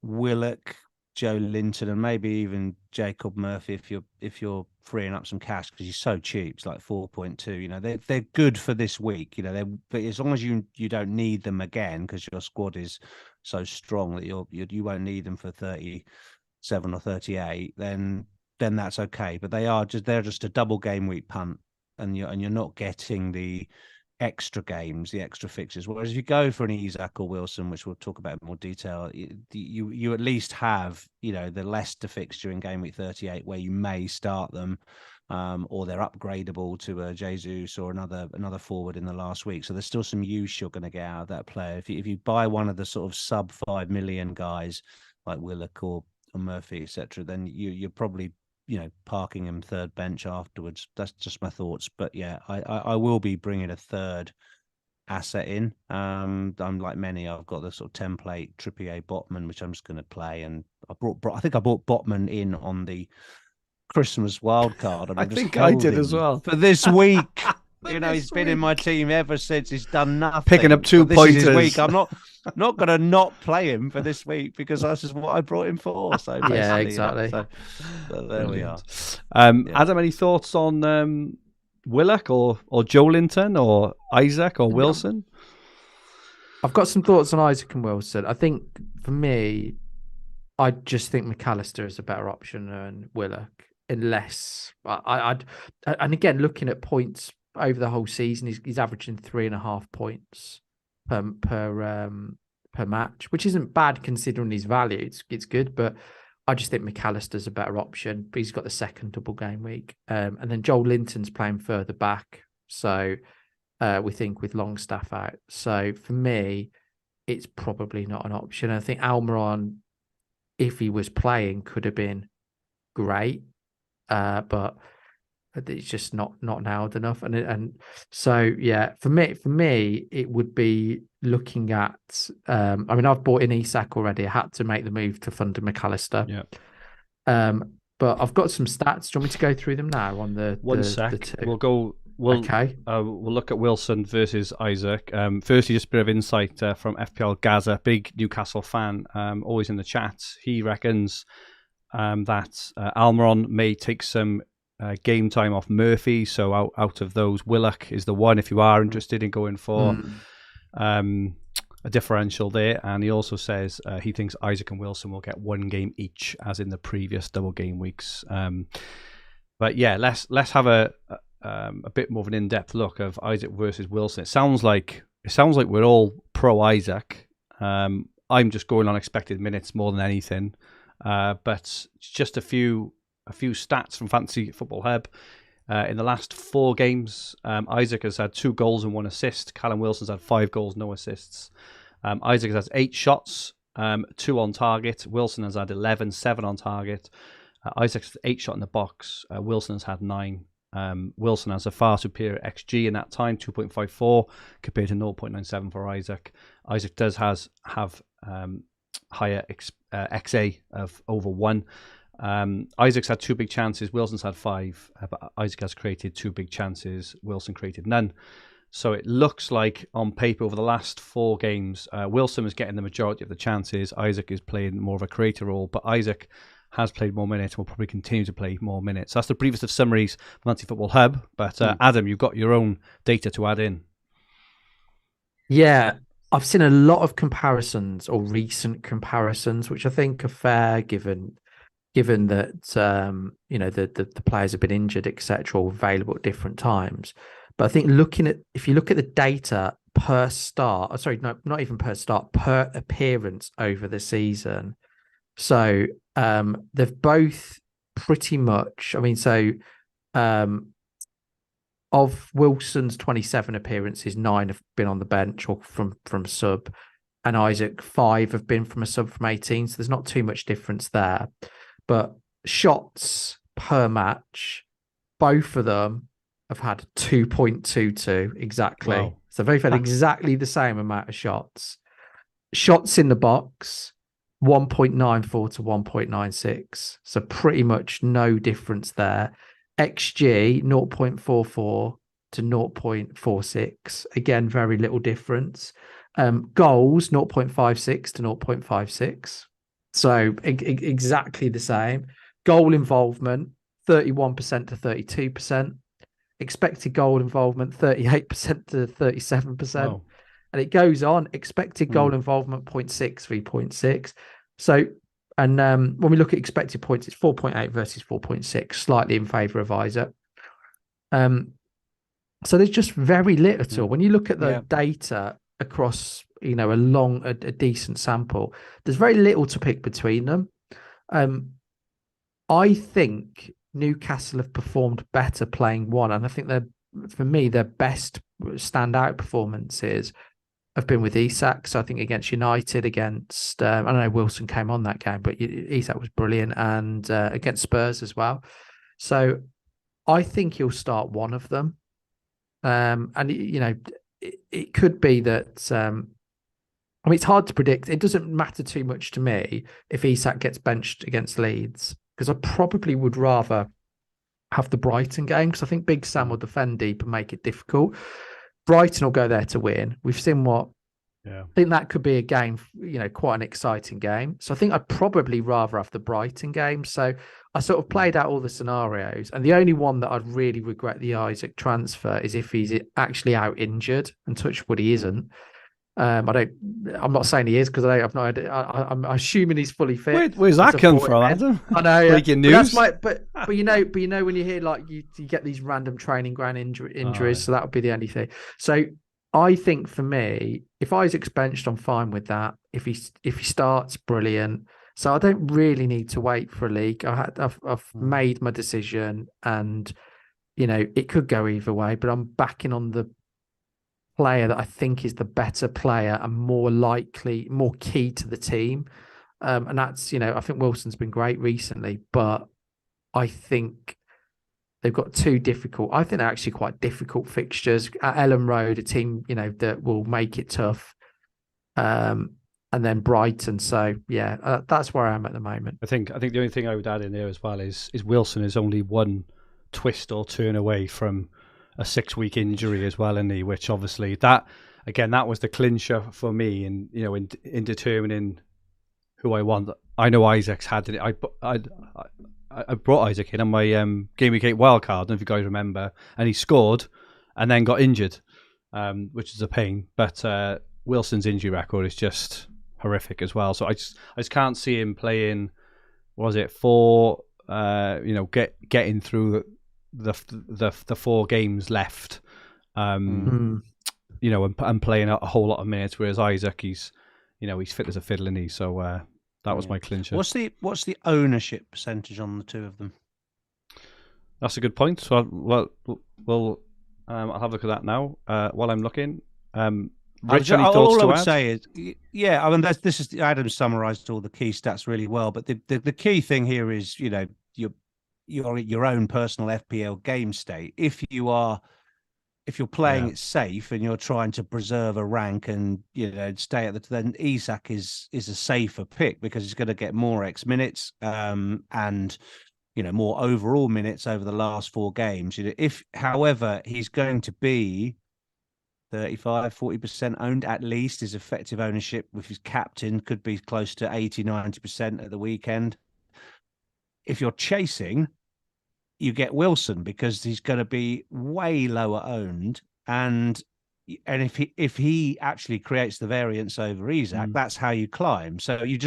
Willock, Joe Linton, and maybe even Jacob Murphy if you're freeing up some cash because he's so cheap. It's like 4.2. They're good for this week. But as long as you don't need them again because your squad is so strong that you won't need them for 37 or 38, then that's okay. But they're just a double game week punt, and you're not getting the extra games, the extra fixtures. Whereas if you go for an Isak or Wilson, which we'll talk about in more detail, you at least have the Leicester fixture in game week 38 where you may start them, or they're upgradable to a Jesus or another forward in the last week. So there's still some use you're going to get out of that player. If you buy one of the sort of sub 5 million guys like Willock or Murphy, etc., then you're probably parking him third bench afterwards. That's just my thoughts. But yeah, I will be bringing a third asset in. I'm like many. I've got the sort of template Trippier Botman, which I'm just going to play. And I think I brought Botman in on the Christmas wild card. I think I did as well for this week. He's been in my team ever since. He's done nothing. Picking up 2 pointers. This week. I'm not going to not play him for this week because that's just what I brought him for. So yeah, exactly. So there we are. Adam, any thoughts on Willock or Joe Linton or Isak or Wilson? I've got some thoughts on Isak and Wilson. I think for me, I just think Mac Allister is a better option than Willock, unless and again looking at points over the whole season, he's averaging 3.5 points per match, which isn't bad considering his value. It's good, but I just think Mac Allister's a better option. But he's got the second double game week, and then Joel Linton's playing further back, so we think with Longstaff out. So for me, it's probably not an option. I think Almiron, if he was playing, could have been great, but it's just not nailed enough. And so yeah, for me, it would be looking at, I mean, I've bought in Isak already. I had to make the move to fund Mac Allister. Yeah. But I've got some stats. Do you want me to go through them now on the One the sec. two? We'll Okay. we'll look at Wilson versus Isak. Firstly, just a bit of insight from FPL Gaza, big Newcastle fan, always in the chat. He reckons that Almiron may take some game time off Murphy. So out of those, Willock is the one if you are interested in going for a differential there. And he also says he thinks Isak and Wilson will get one game each, as in the previous double game weeks. But yeah, let's have a bit more of an in-depth look of Isak versus Wilson. It sounds like we're all pro Isak. I'm just going on expected minutes more than anything. But just a few stats from Fantasy Football Hub. In the last 4 games, Isak has had 2 goals and 1 assist. Callum Wilson's had 5 goals, no assists. Isak has had 8 shots, 2 on target. Wilson has had 11, 7 on target. Isak's 8 shot in the box. Wilson has had 9. Wilson has a far superior XG in that time, 2.54 compared to 0.97 for Isak. Isak does have higher XA of over 1. Isak's had 2 big chances. Wilson's had 5, but Isak has created 2 big chances. Wilson created none. So it looks like on paper over the last 4 games, Wilson is getting the majority of the chances. Isak is playing more of a creator role, but Isak has played more minutes and will probably continue to play more minutes. That's the briefest of summaries from Fantasy Football Hub. But Adam, you've got your own data to add in. Yeah, I've seen a lot of comparisons or recent comparisons, which I think are fair given that the players have been injured, etc., or available at different times. But I think if you look at the data per start, sorry, no, not even per start, per appearance over the season. So they've both pretty much, I mean, so of Wilson's 27 appearances, 9 have been on the bench or from sub, and Isak 5 have been from a sub from 18. So there's not too much difference there. But shots per match, both of them have had 2.22 exactly. Wow. So they've had exactly the same amount of shots. Shots in the box, 1.94 to 1.96. So pretty much no difference there. XG, 0.44 to 0.46. Again, very little difference. Goals, 0.56 to 0.56. So exactly the same. Goal involvement, 31% to 32%. Expected goal involvement, 38% to 37%. Wow. And it goes on. Expected goal involvement, 0.6 v 0.6. So, and when we look at expected points, it's 4.8 versus 4.6, slightly in favour of Isak. So there's just very little. When you look at the data across, a decent sample, there's very little to pick between them. I think Newcastle have performed better playing one, and I think for me, their best standout performances have been with Isak. So I think against United, against I don't know, Wilson came on that game, but Isak was brilliant, and against Spurs as well. So I think he'll start one of them, and it could be that. I mean, it's hard to predict. It doesn't matter too much to me if Isak gets benched against Leeds, because I probably would rather have the Brighton game, because I think Big Sam will defend deep and make it difficult. Brighton will go there to win. We've seen I think that could be a game, quite an exciting game. So I think I'd probably rather have the Brighton game. So I sort of played out all the scenarios, and the only one that I'd really regret the Isak transfer is if he's actually out injured, and touch wood, he isn't. I'm not saying he is, because I've not heard, I'm assuming he's fully fit. Where's that come from, Adam? I know. Breaking news. But when you hear like you get these random training ground injuries, so that would be the only thing. So I think for me, if Isak's benched, I'm fine with that. If he starts, brilliant. So I don't really need to wait for a league. I've made my decision, and it could go either way, but I'm backing on the player that I think is the better player and more likely, more key to the team. And that's, I think Wilson's been great recently, but I think they've got they're actually quite difficult fixtures at Ellen Road, a team, that will make it tough. and then Brighton. So yeah, that's where I am at the moment. I think the only thing I would add in there as well is Wilson is only one twist or turn away from a 6-week injury as well, isn't he? Which obviously that was the clincher for me, and in determining who I want. I know Isak's had it. I brought Isak in on my Game Week 8 wildcard, I don't know if you guys remember, and he scored and then got injured, which is a pain. But Wilson's injury record is just horrific as well. So I just can't see him playing. What was it for? Getting through the 4 games left. And playing a whole lot of minutes. Whereas Isak, he's fit as a fiddle, isn't he? So that was my clincher. What's the ownership percentage on the two of them? That's a good point. So I'll have a look at that now while I'm looking. Rich, any thoughts all I to would add? say is, I mean, this is Adam summarised all the key stats really well. But the key thing here is, your own personal FPL game state. If you're playing it safe and you're trying to preserve a rank and stay at then Isak is a safer pick because he's going to get more X minutes and more overall minutes over the last 4 games. If, however, he's going to be 35-40% owned at least, his effective ownership with his captain could be close to 80-90% at the weekend. If you're chasing, you get Wilson because he's going to be way lower owned, and if he actually creates the variance over Isak, that's how you climb. So you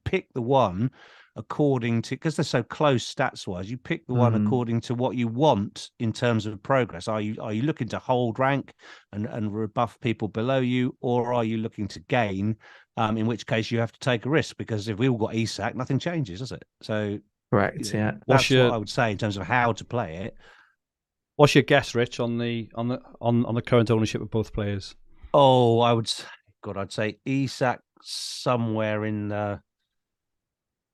pick the one according to, because they're so close stats wise, you pick the one according to what you want in terms of progress. Are you looking to hold rank and rebuff people below you, or are you looking to gain? In which case you have to take a risk, because if we all got Isak, nothing changes, does it? So correct, yeah. That's what I would say in terms of how to play it. What's your guess, Rich, on the current ownership of both players? Oh, I'd say Isak somewhere in the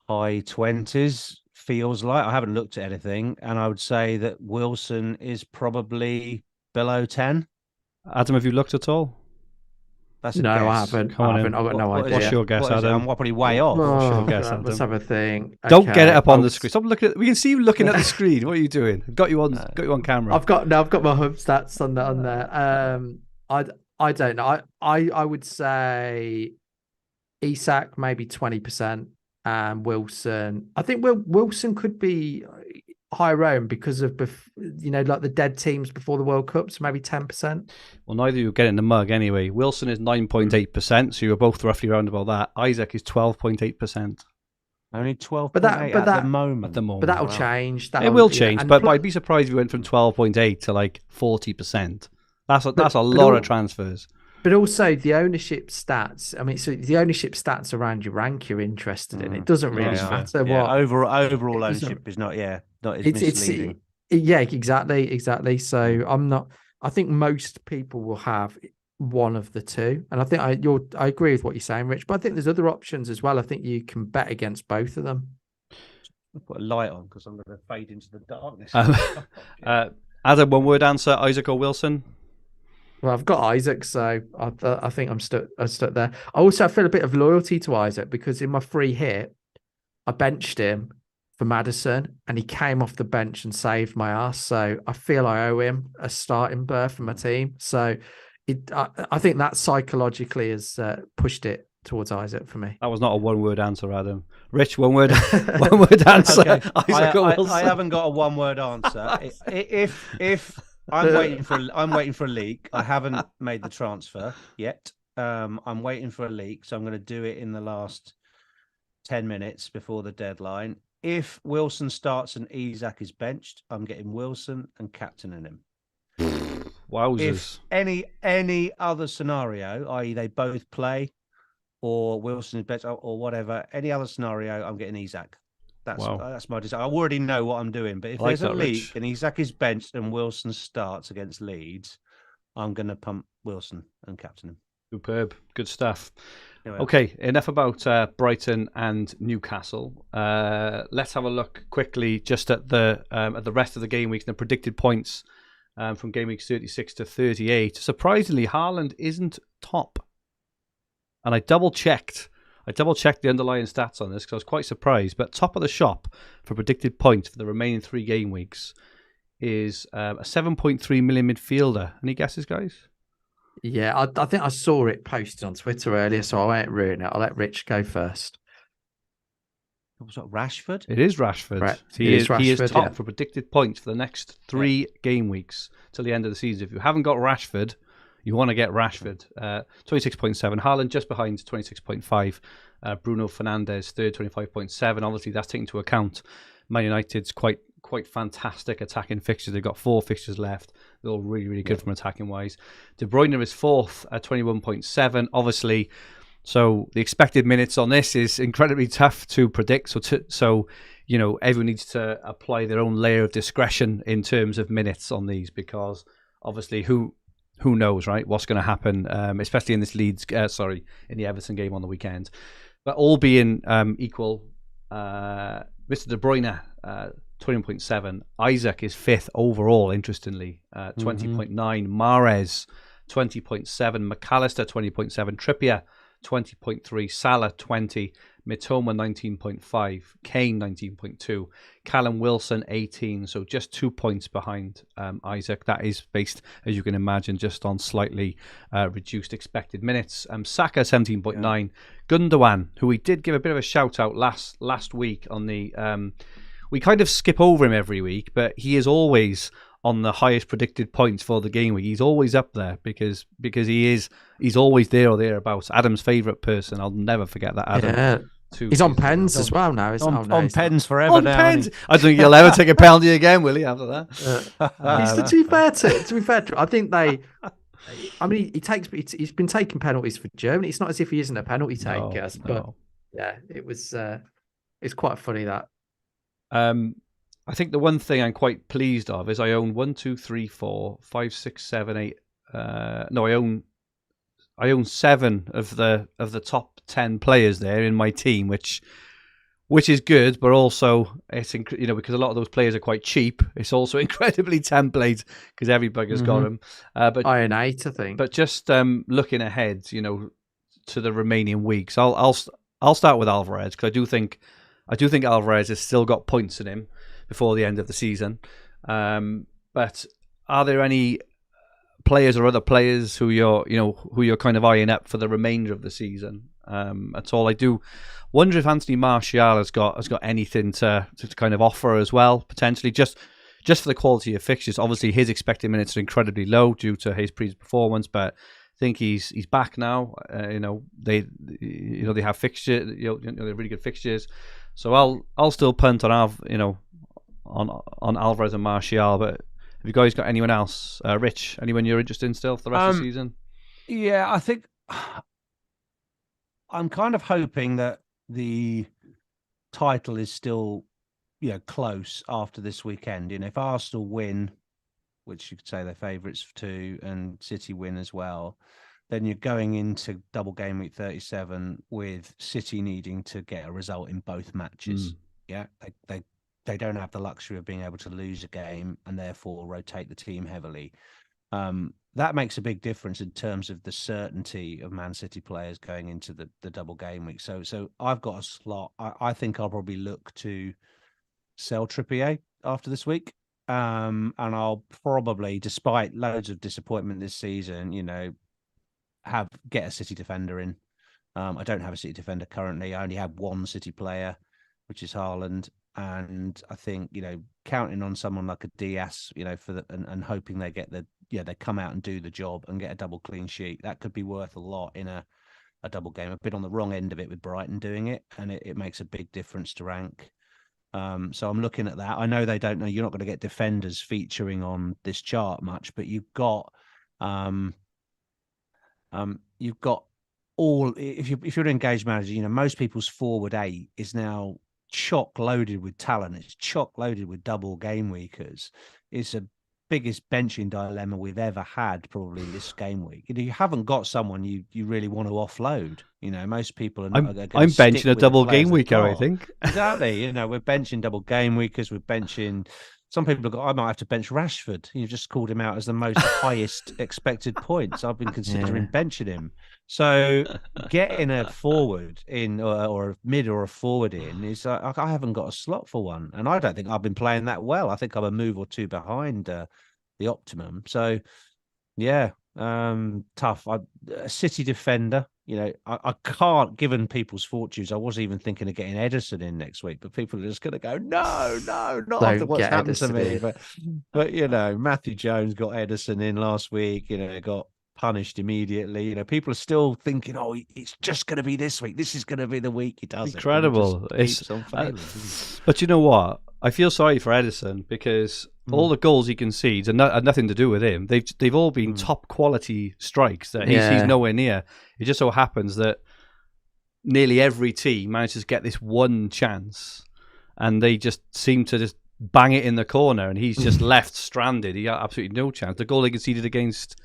high 20s, feels like. I haven't looked at anything, and I would say that Wilson is probably below 10. Adam, have you looked at all? That's a No, guess. I haven't. Come on I've got no idea. What's your guess, Adam? I'm probably way off. What's your guess, Adam? Let's have a thing. Don't get it up on the screen. Stop looking. We can see you looking at the screen. What are you doing? Got you on camera. I've got my hub stats on there. I don't know. I would say Isak maybe 20%, and Wilson. I think Wilson could be higher owned because of like the dead teams before the World Cup, so maybe 10%. Well, neither of you get in the mug anyway. Wilson is 9.8%, so you're both roughly around about that. Isak is 12.8%. Only 12.8 at the moment. But that'll change. It will change, but I'd be surprised if you went from 12.8 to like 40%. That's a lot of transfers. But also the ownership stats. I mean, so the ownership stats around your rank you're interested in. It doesn't really matter what overall ownership is not as misleading. Exactly. So I think most people will have one of the two, and I think I agree with what you're saying, Rich. But I think there's other options as well. I think you can bet against both of them. I'll put a light on because I'm going to fade into the darkness. Adam, one word answer: Isak or Wilson? Well, I've got Isak, so I think I'm stuck there. I feel a bit of loyalty to Isak because in my free hit, I benched him for Maddison, and he came off the bench and saved my ass. So I feel I owe him a starting berth for my team. So I think that psychologically has pushed it towards Isak for me. That was not a one-word answer, Adam. Rich, one word answer. Okay. Isak or Wilson? I haven't got a one-word answer. If I'm waiting for a leak. I haven't made the transfer yet. I'm waiting for a leak, so I'm going to do it in the last 10 minutes before the deadline. If Wilson starts and Isak is benched, I'm getting Wilson and captaining him. Wowzers. If any other scenario, i.e. they both play, or Wilson is benched, or whatever, any other scenario, I'm getting Isak. That's my desire. I already know what I'm doing, but if there's a leak and Isak is benched and Wilson starts against Leeds, I'm going to pump Wilson and captain him. Superb. Good stuff. Anyway. Okay, enough about Brighton and Newcastle. Let's have a look quickly just at the rest of the game weeks and the predicted points from game weeks 36 to 38. Surprisingly, Haaland isn't top. and I double checked the underlying stats on this because I was quite surprised. But top of the shop for predicted points for the remaining 3 game weeks is a 7.3 million midfielder. Any guesses, guys? Yeah, I think I saw it posted on Twitter earlier, so I won't ruin it. I'll let Rich go first. Was that Rashford? It is Rashford. Right. He is Rashford, top yeah. for predicted points for the next 3 game weeks till the end of the season. If you haven't got Rashford, you want to get Rashford. 26.7. Haaland just behind, 26.5. Bruno Fernandes third, 25.7. Obviously, that's taken into account Man United's quite fantastic attacking fixtures. They've got 4 fixtures left. They're all really, really good from attacking wise. De Bruyne is fourth at 21.7. Obviously, so the expected minutes on this is incredibly tough to predict. So everyone needs to apply their own layer of discretion in terms of minutes on these, because obviously who knows, right? What's going to happen, especially in this in the Everton game on the weekend. But all being equal, Mr. De Bruyne, 21.7. Isak is 5th overall, interestingly, 20.9. Mahrez, 20.7. Mac Allister, 20.7. Trippier, 20.3. Salah, 20. Mitoma, 19.5. Kane, 19.2. Callum Wilson, 18. So just 2 points behind Isak. That is based, as you can imagine, just on slightly reduced expected minutes. Saka, 17.9. Yeah. Gundogan, who we did give a bit of a shout out last week on the... we kind of skip over him every week, but he is always on the highest predicted points for the game week. He's always up there because he's always there or thereabouts. Adam's favourite person. I'll never forget that, Adam. Yeah. He's on pens as well now. On pens forever on now. Pens. I don't think he'll ever take a penalty again, will he, after that? To be fair, I think he's been taking penalties for Germany. It's not as if he isn't a penalty taker, but yeah, it's quite funny that. I think the one thing I'm quite pleased of is I own 1, 2, 3, 4, 5, 6, 7, 8. I own 7 of the top 10 players there in my team, which is good, but also it's because a lot of those players are quite cheap. It's also incredibly template because every bugger's got them. But I own 8, I think. But just looking ahead, to the remaining weeks, I'll start with Alvarez because I do think Alvarez has still got points in him before the end of the season. But are there any players or other players who you're kind of eyeing up for the remainder of the season at all? I do wonder if Anthony Martial has got anything to kind of offer as well, potentially just for the quality of fixtures. Obviously, his expected minutes are incredibly low due to his previous performance, but I think he's back now. They have fixture, they're really good fixtures. So I'll still punt on on Alvarez and Martial. But have you guys got anyone else? Rich, anyone you're interested in still for the rest of the season? Yeah, I think I'm kind of hoping that the title is still, close after this weekend. If Arsenal win, which you could say they're favourites to, and City win as well, then you're going into double game week 37 with City needing to get a result in both matches. Yeah, they don't have the luxury of being able to lose a game and therefore rotate the team heavily. That makes a big difference in terms of the certainty of Man City players going into the double game week. So I've got a slot. I think I'll probably look to sell Trippier after this week. And I'll probably, despite loads of disappointment this season, get a City defender in. I don't have a City defender currently. I only have one City player, which is Haaland. And I think, counting on someone like a Diaz, and hoping they get they come out and do the job and get a double clean sheet, that could be worth a lot in a double game. I've been on the wrong end of it with Brighton doing it, and it makes a big difference to rank. So I'm looking at that. I know they don't know you're not going to get defenders featuring on this chart much, but you've got all. If you're an engaged manager, most people's forward 8 is now chock loaded with talent. It's chock loaded with double game weekers. It's the biggest benching dilemma we've ever had, probably this game week. You haven't got someone you really want to offload. Most people are. I'm benching a double game weeker. I think exactly. We're benching double game weekers. We're benching some people have got, I might have to bench Rashford. You've just called him out as the most highest expected points. I've been considering benching him. So getting a forward in or a mid or a forward in is, I haven't got a slot for one. And I don't think I've been playing that well. I think I'm a move or two behind the optimum. So yeah, tough. A City defender, I can't, given people's fortunes. I wasn't even thinking of getting Ederson in next week, but people are just going to go, no, not after what's happened to me. But Matthew Jones got Ederson in last week. Got punished immediately. People are still thinking, oh, it's just going to be this week. This is going to be the week he does incredible. It keeps on failing. But you know what? I feel sorry for Ederson because all the goals he concedes and nothing to do with him. They've all been top quality strikes that he's nowhere near. It just so happens that nearly every team manages to get this one chance, and they just seem to just bang it in the corner, and he's just left stranded. He got absolutely no chance. The goal he conceded against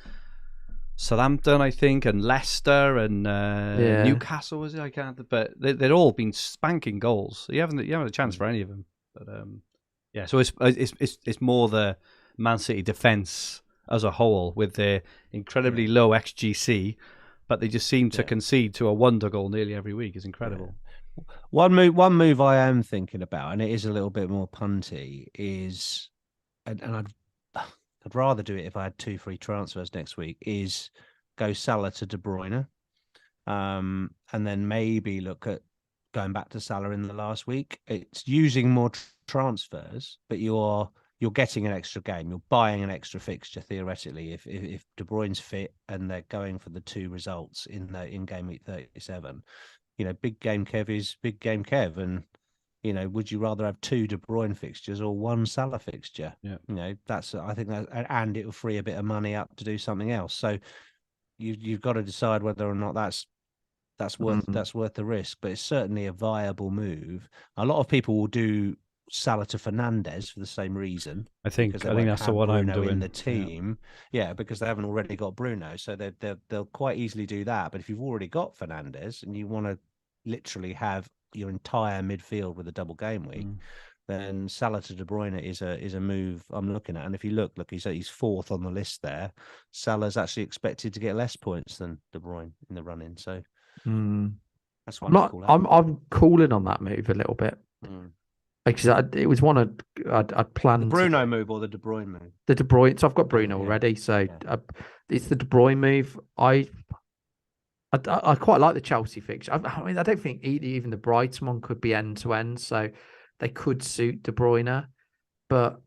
Southampton, I think, and Leicester and Newcastle, was it? I can't. But they've all been spanking goals. You haven't a chance for any of them. But so it's more the Man City defense as a whole with their incredibly low XGC, but they just seem to concede to a wonder goal nearly every week. Is incredible. One move I am thinking about, and it is a little bit more punty, is, and I'd rather do it if I had 2 free transfers next week, is go Salah to De Bruyne, and then maybe look at going back to Salah in the last week. It's using more transfers, but you're getting an extra game. You're buying an extra fixture theoretically if De Bruyne's fit and they're going for the 2 results in game week 37. Big game Kev is big game Kev, and would you rather have 2 De Bruyne fixtures or 1 Salah fixture? Yeah. I think that, and it will free a bit of money up to do something else. So you've got to decide whether or not that's worth the risk. But it's certainly a viable move. A lot of people will do Salah to Fernandes for the same reason. I think that's the one I'm doing in the team. Yeah, because they haven't already got Bruno, so they'll quite easily do that. But if you've already got Fernandes and you want to literally have your entire midfield with a double game week, then Salah to De Bruyne is a move I'm looking at. And if you look, he's 4th on the list there. Salah's actually expected to get less points than De Bruyne in the run-in. So that's one. I'm calling on that move a little bit. Because it was one I'd planned. The Bruno move or the De Bruyne move? The De Bruyne. So I've got Bruno already. So it's the De Bruyne move. I quite like the Chelsea fixture. I mean, I don't think even the Brighton one could be end to end. So they could suit De Bruyne, but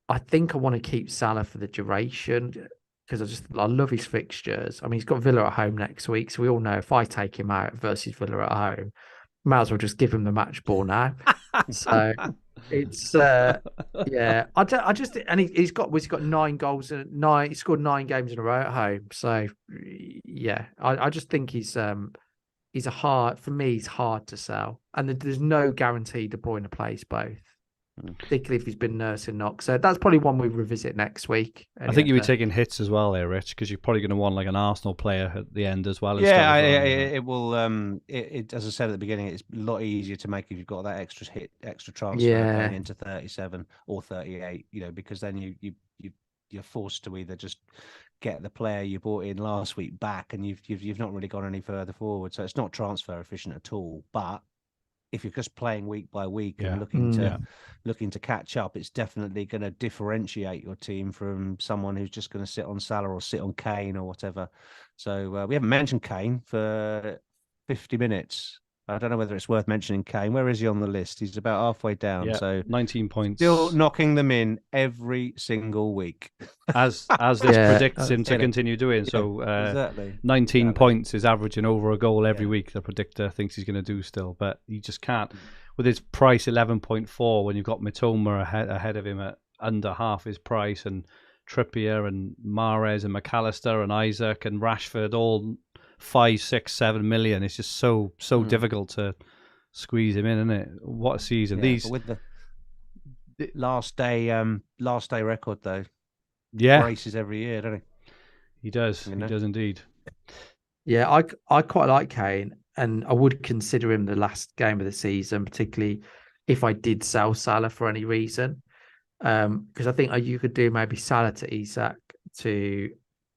I think I want to keep Salah for the duration because I love his fixtures. I mean, he's got Villa at home next week, so we all know if I take him out versus Villa at home, might as well just give him the match ball now. So it's I just and he's got 9 goals and 9. He scored 9 games in a row at home. So yeah, I just think he's hard to sell, and there's no guarantee De Bruyne plays both, particularly if he's been nursing knocks. So that's probably one we revisit next week. I think you'll be taking hits as well there, Rich, because you're probably going to want like an Arsenal player at the end as well. It will. As I said at the beginning, it's a lot easier to make if you've got that extra transfer going into 37 or 38. Because then you're forced to either just get the player you bought in last week back, and you've not really gone any further forward. So it's not transfer efficient at all. But if you're just playing week by week and looking to catch up, it's definitely going to differentiate your team from someone who's just going to sit on Salah or sit on Kane or whatever. So we haven't mentioned Kane for 50 minutes. I don't know whether it's worth mentioning Kane. Where is he on the list? He's about halfway down. Yeah, so 19 points. Still knocking them in every single week. As this predicts him to continue doing. So exactly. 19 points is averaging over a goal every week. The predictor thinks he's going to do still. But he just can't. With his price 11.4, when you've got Mitoma ahead of him at under half his price, and Trippier and Mahrez and Mac Allister and Isak and Rashford all 5, 6, 7 million. It's just so difficult to squeeze him in, isn't it? What a season! These with the last day record though. Yeah, races every year, doesn't he? He does. He does indeed. Yeah, I quite like Kane, and I would consider him the last game of the season, particularly if I did sell Salah for any reason. Because I think you could do maybe Salah to Isak to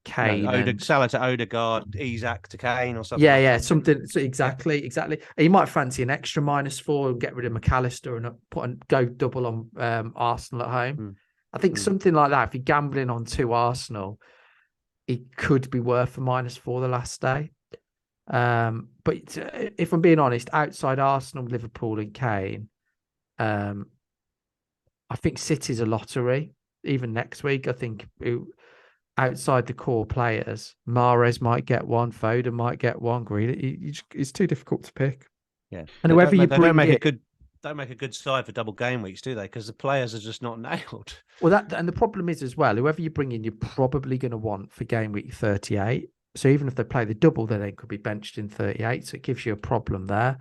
Kane, Salah to Odegaard, Isak to Kane, or something. Yeah, something. So exactly. You might fancy an extra -4 and get rid of Mac Allister and go double on Arsenal at home. I think something like that. If you're gambling on 2 Arsenal, it could be worth a -4 the last day. But if I'm being honest, outside Arsenal, Liverpool, and Kane, I think City's a lottery. Even next week, I think outside the core players, Mahrez might get one, Foden might get one, Green. It's too difficult to pick. Yeah, and whoever you bring don't make a good side for double game weeks, do they? Because the players are just not nailed. Well, and the problem is as well, whoever you bring in, you're probably going to want for game week 38. So even if they play the double, then they could be benched in 38. So it gives you a problem there.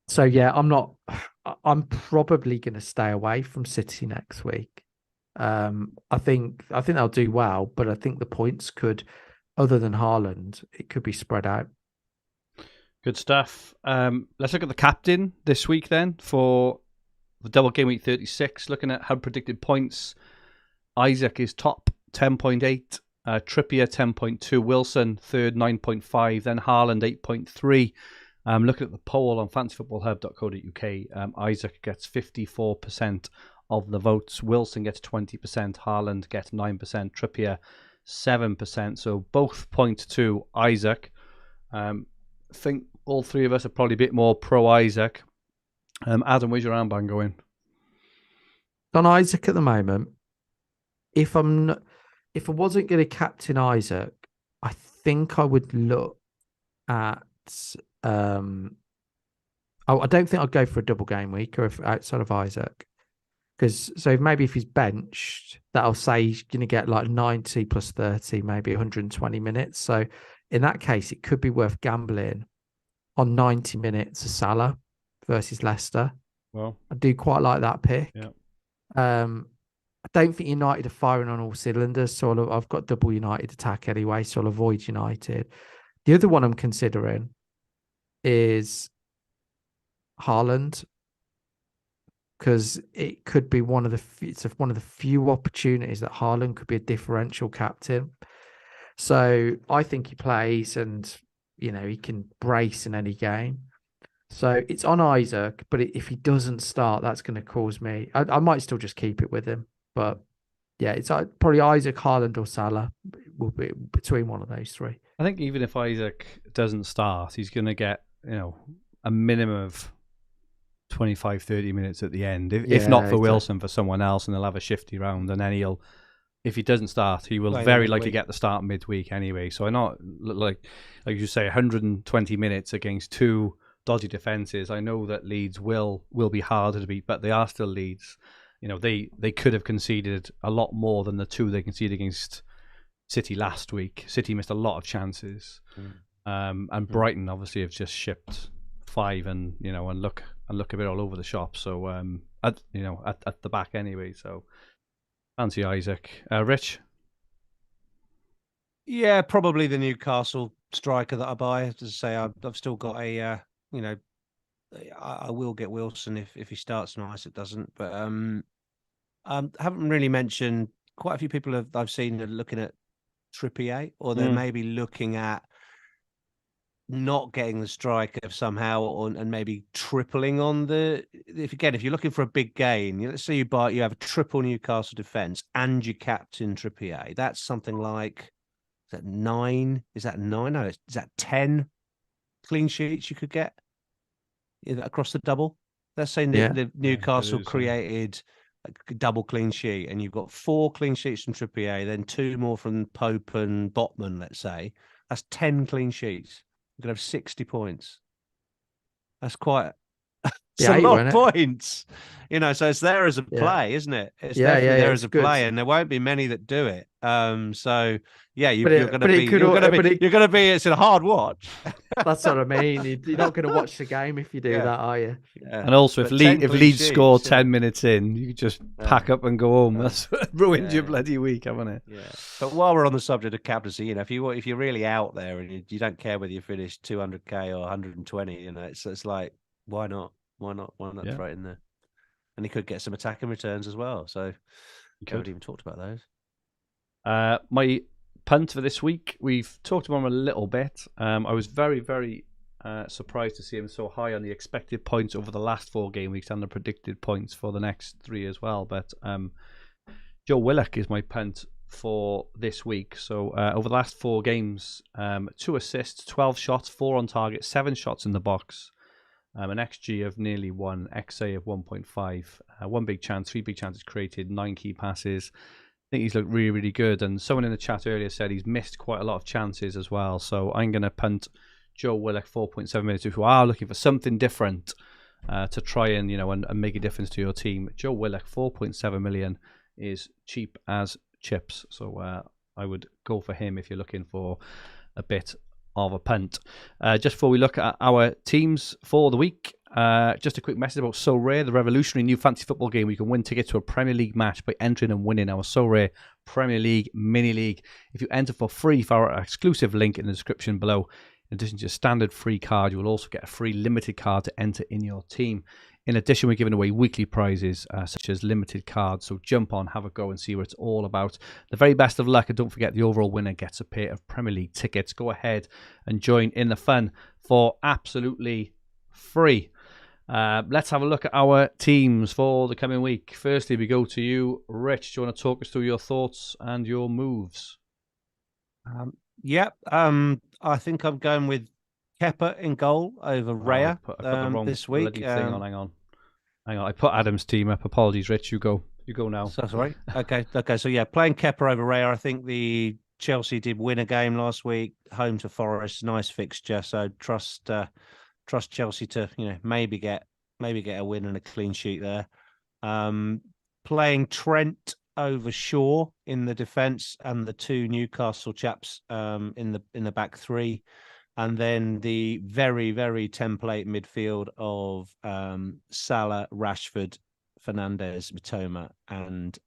So yeah, I'm probably going to stay away from City next week. I think they'll do well, but I think the points could, other than Haaland, it could be spread out. Good stuff. Let's look at the captain this week then for the double game week 36. Looking at how predicted points, Isak is top 10.8, Trippier 10.2, Wilson third 9.5, then Haaland 8.3. Looking at the poll on fantasyfootballhub.co.uk, Isak gets 54% of the votes, Wilson gets 20%, Haaland gets 9%, Trippier 7%. So both point to Isak. I think all three of us are probably a bit more pro Isak. Adam, where's your armband going? On Isak at the moment, if I wasn't going to captain Isak, I think I would look at. I don't think I'd go for a double game week or outside of Isak. So maybe if he's benched, that'll say he's going to get like 90 plus 30, maybe 120 minutes. So in that case, it could be worth gambling on 90 minutes of Salah versus Leicester. Well, I do quite like that pick. Yeah. I don't think United are firing on all cylinders, so I've got double United attack anyway, so I'll avoid United. The other one I'm considering is Haaland, because it could be one of the few opportunities that Haaland could be a differential captain. So I think he plays, and he can brace in any game. So it's on Isak, but if he doesn't start, that's going to cause me. I might still just keep it with him, but yeah, it's probably Isak, Haaland, or Salah. Will be between one of those three. I think even if Isak doesn't start, he's going to get a minimum of 25, 30 minutes at the end. If not for Wilson, for someone else, and they'll have a shifty round, and then if he doesn't start, he will very likely get the start midweek anyway. So I know, like you say, 120 minutes against two dodgy defences. I know that Leeds will be harder to beat, but they are still Leeds. They could have conceded a lot more than the two they conceded against City last week. City missed a lot of chances, and Brighton obviously have just shipped 5 and look a bit all over the shop. So at the back anyway. So fancy Isak. Rich? Yeah, probably the Newcastle striker that I buy. As I say, I've still got a I will get Wilson if he starts and Isak doesn't. But I haven't really mentioned. Quite a few people I've seen are looking at Trippier, or they're maybe looking at not getting the striker somehow, and maybe tripling on if you're looking for a big gain, let's say you have a triple Newcastle defense and you captain Trippier. That's something like, is that 9? Is that 9? No, is that 10 clean sheets you could get across the double? Let's say the Newcastle created a double clean sheet, and you've got 4 clean sheets from Trippier, then 2 more from Pope and Botman. Let's say that's 10 clean sheets. You could have 60 points. That's quite a lot of points. So it's there as a play, isn't it? It's definitely there as a play, and there won't be many that do it. So yeah, you're going to be. It's a hard watch. That's what I mean. You're not going to watch the game if you do that, are you? Yeah. And also, if Leeds score 10 minutes in, you just pack up and go home. That's ruined your bloody week, haven't it? Yeah. But while we're on the subject of captaincy, if you're really out there and you don't care whether you finish 200k or 120, it's like, why not? Why not throw it in there? and he could get some attacking returns as well. So we haven't even talked about those. My punt for this week, we've talked about him a little bit. I was very, very surprised to see him so high on the expected points over the last 4 game weeks and the predicted points for the next 3 as well. But Joe Willock is my punt for this week. So over the last 4 games, 2 assists, 12 shots, 4 on target, 7 shots in the box, an XG of nearly 1, XA of 1.5, 1 big chance, 3 big chances created, 9 key passes. I think he's looked really, really good. And someone in the chat earlier said he's missed quite a lot of chances as well. So I'm going to punt Joe Willock 4.7 minutes if you are looking for something different to try and, and make a difference to your team. Joe Willock 4.7 million is cheap as chips. So I would go for him if you're looking for a bit of a punt. Just before we look at our teams for the week, just a quick message about Sorare, the revolutionary new fantasy football game where you can win tickets to a Premier League match by entering and winning our Sorare Premier League mini league. If you enter for free for our exclusive link in the description below, in addition to your standard free card, you will also get a free limited card to enter in your team. In addition, we're giving away weekly prizes such as limited cards. So jump on, have a go and see what it's all about. The very best of luck, and don't forget the overall winner gets a pair of Premier League tickets. Go ahead and join in the fun for absolutely free. Let's have a look at our teams for the coming week. Firstly, we go to you, Rich. Do you want to talk us through your thoughts and your moves? I think I'm going with Kepa in goal over Raya I put the wrong this week. Hang on. I put Adam's team up. Apologies, Rich. You go now. So sorry. Okay. So yeah, playing Kepa over Raya. I think the Chelsea did win a game last week, home to Forest. Nice fixture. So trust Chelsea to maybe get a win and a clean sheet there. Playing Trent over Shaw in the defence and the 2 Newcastle chaps in the back 3. And then the very, very template midfield of Salah, Rashford, Fernandes, Mitoma, and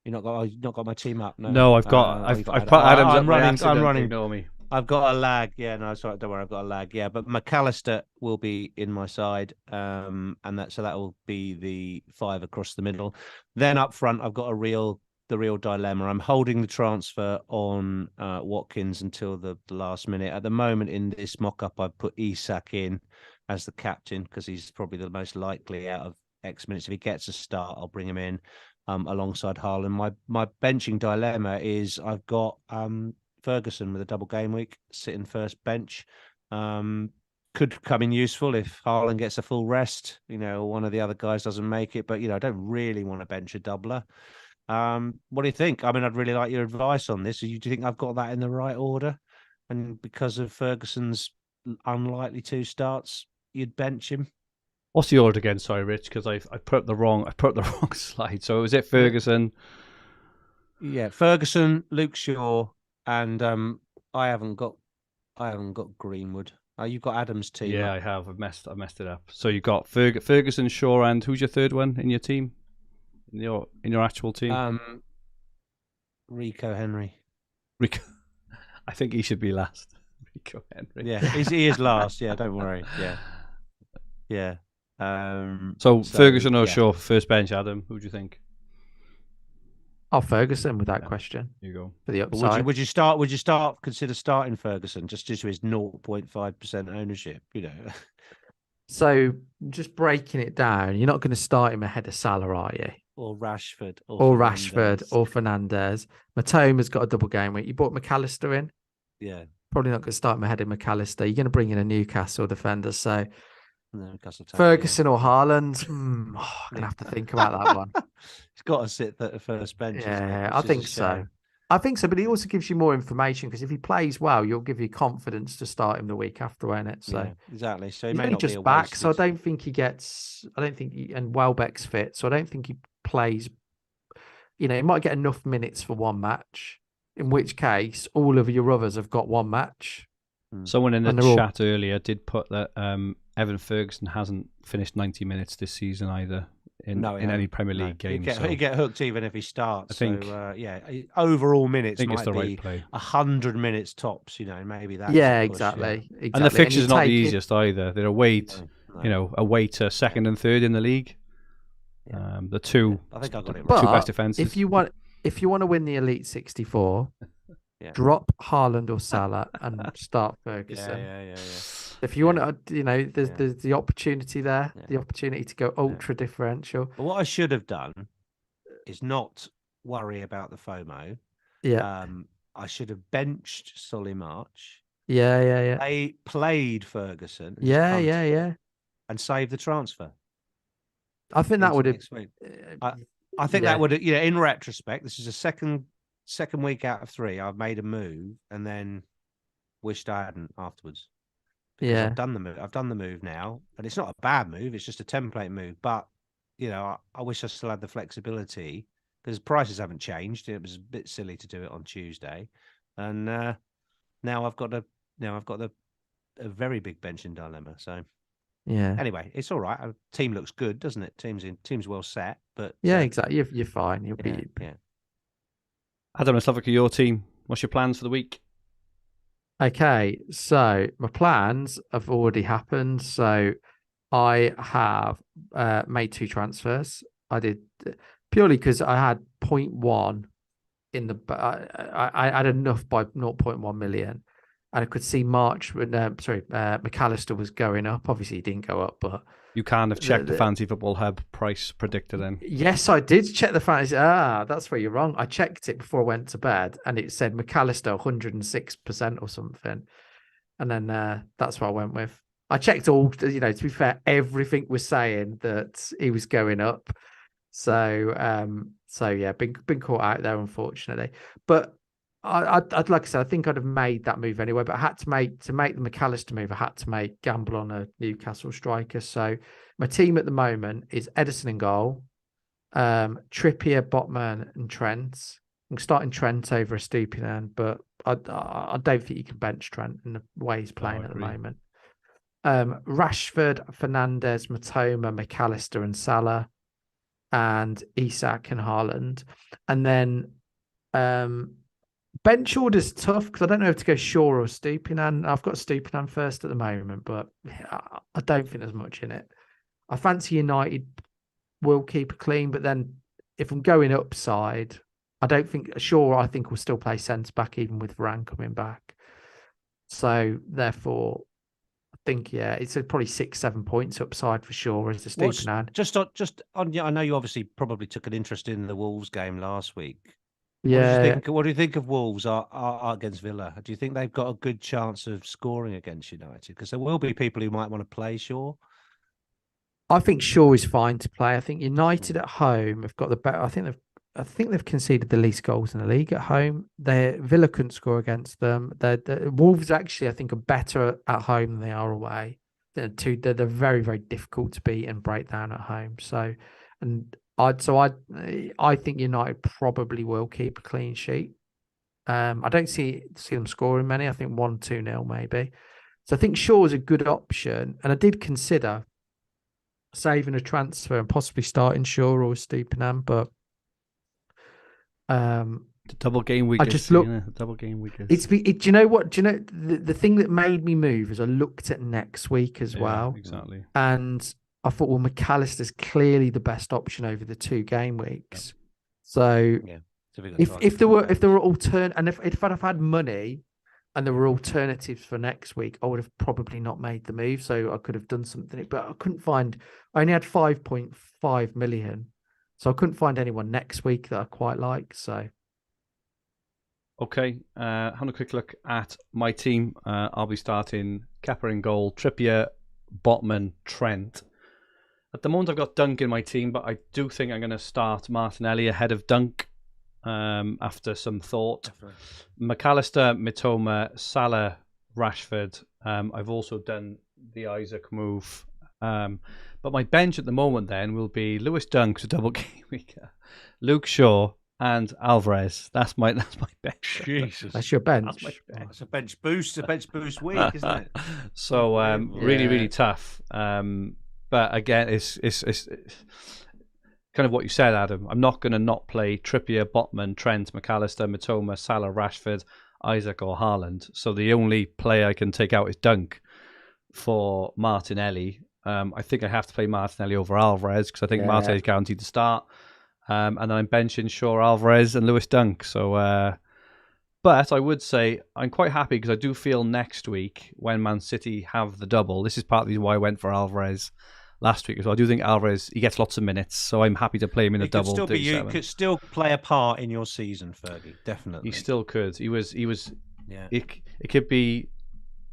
you've not got my team up. No, I've put Adams. I'm running. Ignore me. I've got a lag. Yeah, no, sorry, don't worry. I've got a lag. Yeah, but Mac Allister will be in my side, and that will be the 5 across the middle. Then up front, I've got the real dilemma. I'm holding the transfer on Watkins until the last minute. At the moment in this mock-up, I've put Isak in as the captain because he's probably the most likely out of X minutes. If he gets a start, I'll bring him in alongside Haaland. My benching dilemma is I've got Ferguson with a double game week, sitting first bench. Could come in useful if Haaland gets a full rest, or one of the other guys doesn't make it. But, I don't really want to bench a doubler. What do you think? I mean, I'd really like your advice on this. Do you think I've got that in the right order? And because of Ferguson's unlikely 2 starts, you'd bench him? What's the order again? Sorry, Rich, because I put up the wrong slide. So was it Ferguson? Yeah, Ferguson, Luke Shaw, and I haven't got Greenwood. You've got Adam's team. Yeah, I have. I've messed it up. So you've got Ferguson, Shaw, and who's your third one in your team? In your actual team? Rico Henry. Rico, I think he should be last. Rico Henry. Yeah, he is last. Yeah, don't worry. Yeah. So Ferguson or Shaw first bench, Adam? Who do you think? Ferguson with that question. You go for the upside. Would you consider starting Ferguson just due to his 0.5% ownership? So just breaking it down, you're not going to start him ahead of Salah, are you? Or Rashford, or Fernandes. Matoma's got a double game week. You brought Mac Allister in. Yeah, probably not going to start him ahead of Mac Allister. You're going to bring in a Newcastle defender, so. No, Ferguson or Haaland? I'm going to have to think about that one. He's got to sit at the first bench. Yeah, I think so. But he also gives you more information because if he plays well, you'll give you confidence to start him the week after, won't it? So yeah, exactly. So he he's may only not just be back, so I don't think he gets. And Welbeck's fit, so I don't think he plays. He might get enough minutes for one match. In which case, all of your others have got one match. Someone in the chat earlier did put that Evan Ferguson hasn't finished 90 minutes this season either in any Premier League game. He'd get hooked even if he starts. I think, overall minutes might be right play. 100 minutes tops. Maybe that. Exactly. And the fixture's not the easiest either. They're away to second and third in the league. The two, I think I got it right. But two best defenses. if you want to win the Elite 64, Yeah. drop Haaland or Salah and start Ferguson. Yeah. If you want to, there's Yeah. there's the opportunity there, Yeah. the opportunity to go ultra differential. But what I should have done is not worry about the FOMO. Yeah, I should have benched Solly March. yeah. Played Ferguson. And just Yeah, punted yeah. And saved the transfer. I think that into would have. next week. I think that would, in retrospect, this is a second week out of 3. I've made a move and then wished I hadn't afterwards. Because I've done the move. I've done the move now, and it's not a bad move. It's just a template move. But I wish I still had the flexibility because prices haven't changed. It was a bit silly to do it on Tuesday, and now I've got a very big benching dilemma. So anyway, it's all right. Our team looks good, doesn't it? Team's well set, but exactly. You're fine. You'll be. Adam, let's have a look at your team. What's your plans for the week? Okay, so my plans have already happened. So I have made 2 transfers. I did purely because I had 0.1 in the. I had enough by 0.1 million, and I could see March when Mac Allister was going up. Obviously, he didn't go up, but you can't have checked the Fantasy Football Hub price predictor then. Yes, I did check the fantasy. That's where you're wrong. I checked it before I went to bed, and it said Mac Allister 106% or something, and then that's what I went with. I checked all. To be fair, everything was saying that he was going up. So yeah, been caught out there unfortunately. But I'd like I said, I think I'd have made that move anyway. But I had to make the Mac Allister move. I had to gamble on a Newcastle striker. So my team at the moment is Edison in goal, Trippier, Botman, and Trent. I'm starting Trent over Estupiñán, but I don't think you can bench Trent in the way he's playing at the moment. Rashford, Fernandes, Matoma, Mac Allister, and Salah, and Isak and Haaland. And then bench order's tough because I don't know if to go Shaw or Estupiñán. I've got Estupiñán first at the moment, but I don't think there's much in it. I fancy United will keep it clean, but then if I'm going upside, I don't think Shaw, I think, will still play centre back even with Varane coming back. So therefore, I think it's probably 6-7 points upside for Shaw as the Estupiñán. Just on. I know you obviously probably took an interest in the Wolves game last week. Yeah. What do you think of Wolves are against Villa? Do you think they've got a good chance of scoring against United? Because there will be people who might want to play Shaw. I think Shaw is fine to play. I think United at home have got the better. I think they've conceded the least goals in the league at home. Villa couldn't score against them. The Wolves actually, I think, are better at home than they are away. They're very, very difficult to beat and break down at home. So, I think United probably will keep a clean sheet. I don't see them scoring many. I think 1-2-0 maybe. So I think Shaw is a good option, and I did consider saving a transfer and possibly starting Shaw or Estupiñán, but the double game week. I just looked. Double game week. Do you know what? Do you know the thing that made me move is I looked at next week as well. Exactly. And I thought, well, Mac Allister's clearly the best option over the 2 game weeks. Yep. So if there were and if I'd have had money and there were alternatives for next week, I would have probably not made the move. So I could have done something, but I couldn't find. I only had 5.5 million, so I couldn't find anyone next week that I quite like. So. Okay, having a quick look at my team. I'll be starting Kepa in goal, Trippier, Botman, Trent. At the moment, I've got Dunk in my team, but I do think I'm going to start Martinelli ahead of Dunk after some thought. Definitely. Mac Allister, Mitoma, Salah, Rashford. I've also done the Isak move. But my bench at the moment then will be Lewis Dunk to double game week, Luke Shaw, and Alvarez. That's my bench. Jesus, that's your bench. That's my bench. It's a bench boost week, isn't it? So really tough. But again, it's kind of what you said, Adam. I'm not going to not play Trippier, Botman, Trent, Mac Allister, Mitoma, Salah, Rashford, Isak, or Haaland. So the only player I can take out is Dunk for Martinelli. I think I have to play Martinelli over Alvarez because I think Martinelli is guaranteed to start. And then I'm benching Shaw, Alvarez, and Lewis Dunk. So, but I would say I'm quite happy because I do feel next week when Man City have the double, this is partly why I went for Alvarez last week as well. I do think Alvarez, he gets lots of minutes, so I'm happy to play him in a double. You could still play a part in your season, Fergie. Definitely, he still could. He was. Yeah. It could be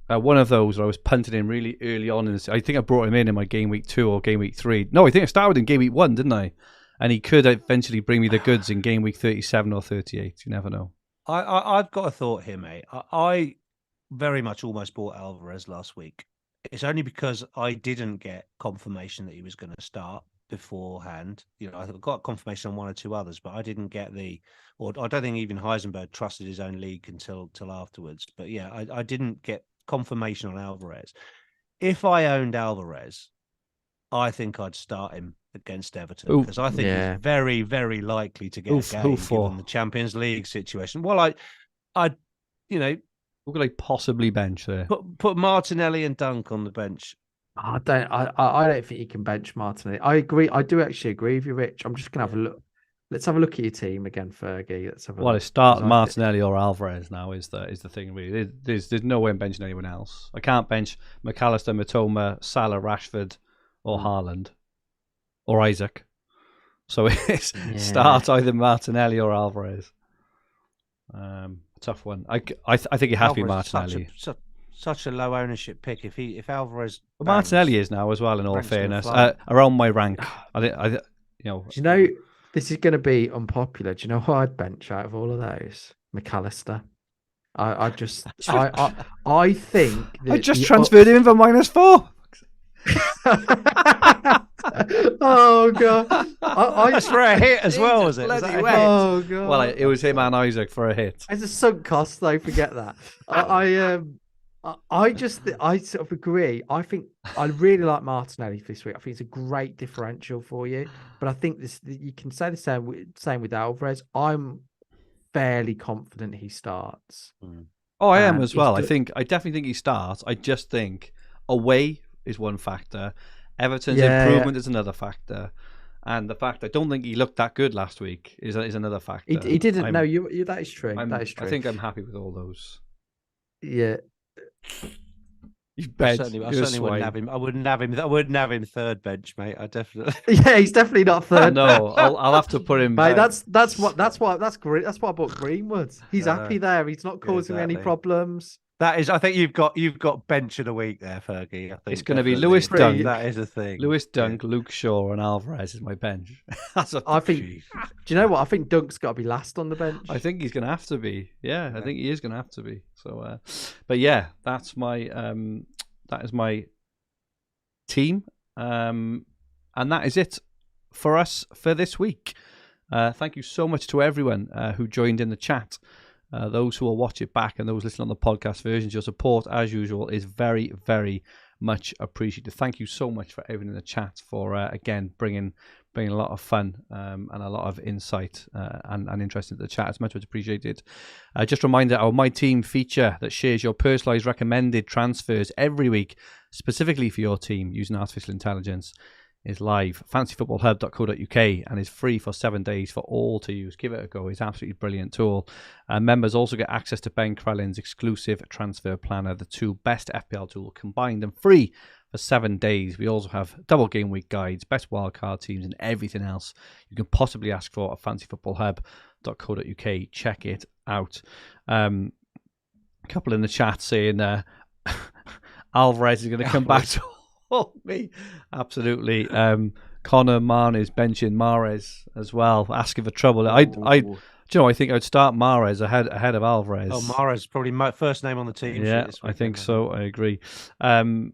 one of those where I was punting him really early on. I think I brought him in my game week 2 or game week 3. No, I think I started in game week 1, didn't I? And he could eventually bring me the goods in game week 37 or 38. You never know. I've got a thought here, mate. I very much almost bought Alvarez last week. It's only because I didn't get confirmation that he was going to start beforehand. You know, I got confirmation on one or two others, but I didn't get or I don't think even Heisenberg trusted his own league until afterwards. But yeah, I didn't get confirmation on Alvarez. If I owned Alvarez, I think I'd start him against Everton because I think he's very, very likely to get a game given the Champions League situation. Well, I'd who could I possibly bench there? Put Martinelli and Dunk on the bench. I don't think you can bench Martinelli. I agree. I do actually agree with you, Rich. I'm just gonna have a look. Let's have a look at your team again, Fergie. Let's have a look. It's start Martinelli or Alvarez now is the thing really. There's no way I'm benching anyone else. I can't bench Mac Allister, Matoma, Salah, Rashford, or Haaland, or Isak. So it's start either Martinelli or Alvarez. Tough one. I think it has to be Martinelli. Such a low ownership pick. If Alvarez, Martinelli is now as well. In all fairness, around my rank, Do you know this is going to be unpopular? Do you know who I'd bench out of all of those? Mac Allister. I think I just transferred him for -4. Oh god! That's for a hit as well, was it? Oh god! Well, it was him and Isak for a hit. It's a sunk cost, though. Forget that. I sort of agree. I think I really like Martinelli this week. I think it's a great differential for you. But I think you can say the same with Alvarez. I'm fairly confident he starts. Oh, I am as well. I definitely think he starts. I just think away is one factor. Everton's improvement is another factor. And the fact I don't think he looked that good last week is another factor. He didn't. No, you. That is true. That is true. I think I'm happy with all those. Yeah. I certainly wouldn't have him. I wouldn't have him third bench, mate. I definitely. Yeah, he's definitely not third. No, I'll have to put him. Mate, that's great. That's why I bought Greenwood. He's happy there. He's not causing me any problems. That is, I think you've got bench of the week there, Fergie. I think it's going to be Lewis Dunk. That is a thing. Lewis Dunk, Luke Shaw, and Alvarez is my bench. I think. Do you know what? I think Dunk's got to be last on the bench. I think he's going to have to be. Yeah, I think he is going to have to be. So, but yeah, that is my team, and that is it for us for this week. Thank you so much to everyone who joined in the chat. Those who will watch it back and those listening on the podcast versions, your support, as usual, is very, very much appreciated. Thank you so much for everyone in the chat for, again, bringing a lot of fun and a lot of insight and interest into the chat. It's much appreciated. Just a reminder, our My Team feature that shares your personalised recommended transfers every week, specifically for your team using artificial intelligence, is live. fantasyfootballhub.co.uk and is free for 7 days for all to use. Give it a go. It's an absolutely brilliant tool. Members also get access to Ben Crellin's exclusive transfer planner, the two best FPL tools combined and free for 7 days. We also have double game week guides, best wildcard teams, and everything else you can possibly ask for at fantasyfootballhub.co.uk. Check it out. A couple in the chat saying Alvarez is going to come back to me. Absolutely. Connor Mann is benching Mahrez as well, asking for trouble. I think I'd start Mahrez ahead of Alvarez. Oh, Mahrez is probably my first name on the team. Yeah, this week, I think so. I agree. Who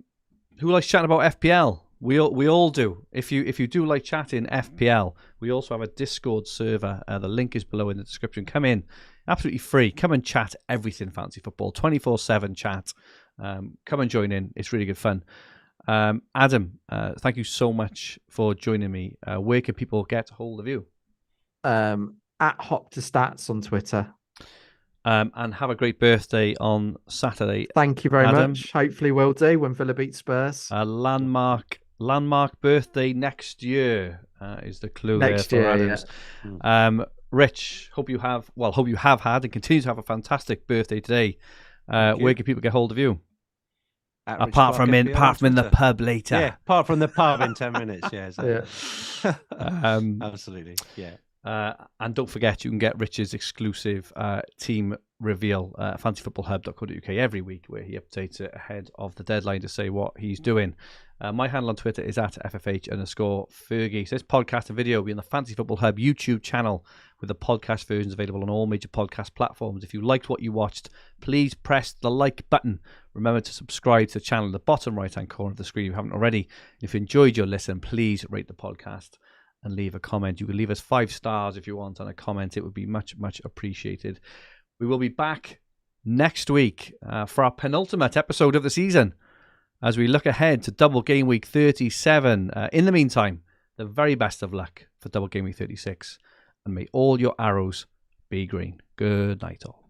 likes chatting about FPL? We all do. If you do like chatting FPL, we also have a Discord server. The link is below in the description. Come in, absolutely free. Come and chat everything fantasy football, 24/7 chat. Come and join in. It's really good fun. Adam, thank you so much for joining me. Where can people get hold of you? At Hopta Stats on Twitter. And have a great birthday on Saturday. Thank you very much. Hopefully we'll do when Villa beat Spurs. Landmark landmark birthday next year is the clue Next there for year, Adams. Rich, hope you have had and continue to have a fantastic birthday today. Where can people get hold of you? Apart from in the pub later. Yeah, apart from the pub in 10 minutes. Yeah, exactly. Absolutely. Yeah. And don't forget, you can get Rich's exclusive team reveal at fantasyfootballhub.co.uk every week, where he updates it ahead of the deadline to say what he's doing. My handle on Twitter is at FFH_Fergie. So this podcast and video will be on the Fantasy Football Hub YouTube channel, with the podcast versions available on all major podcast platforms. If you liked what you watched, please press the like button. Remember to subscribe to the channel in the bottom right-hand corner of the screen if you haven't already. If you enjoyed your listen, please rate the podcast and leave a comment. You can leave us 5 stars if you want on a comment. It would be much, much appreciated. We will be back next week for our penultimate episode of the season, as we look ahead to double game week 37. In the meantime, the very best of luck for double game week 36. And may all your arrows be green. Good night all.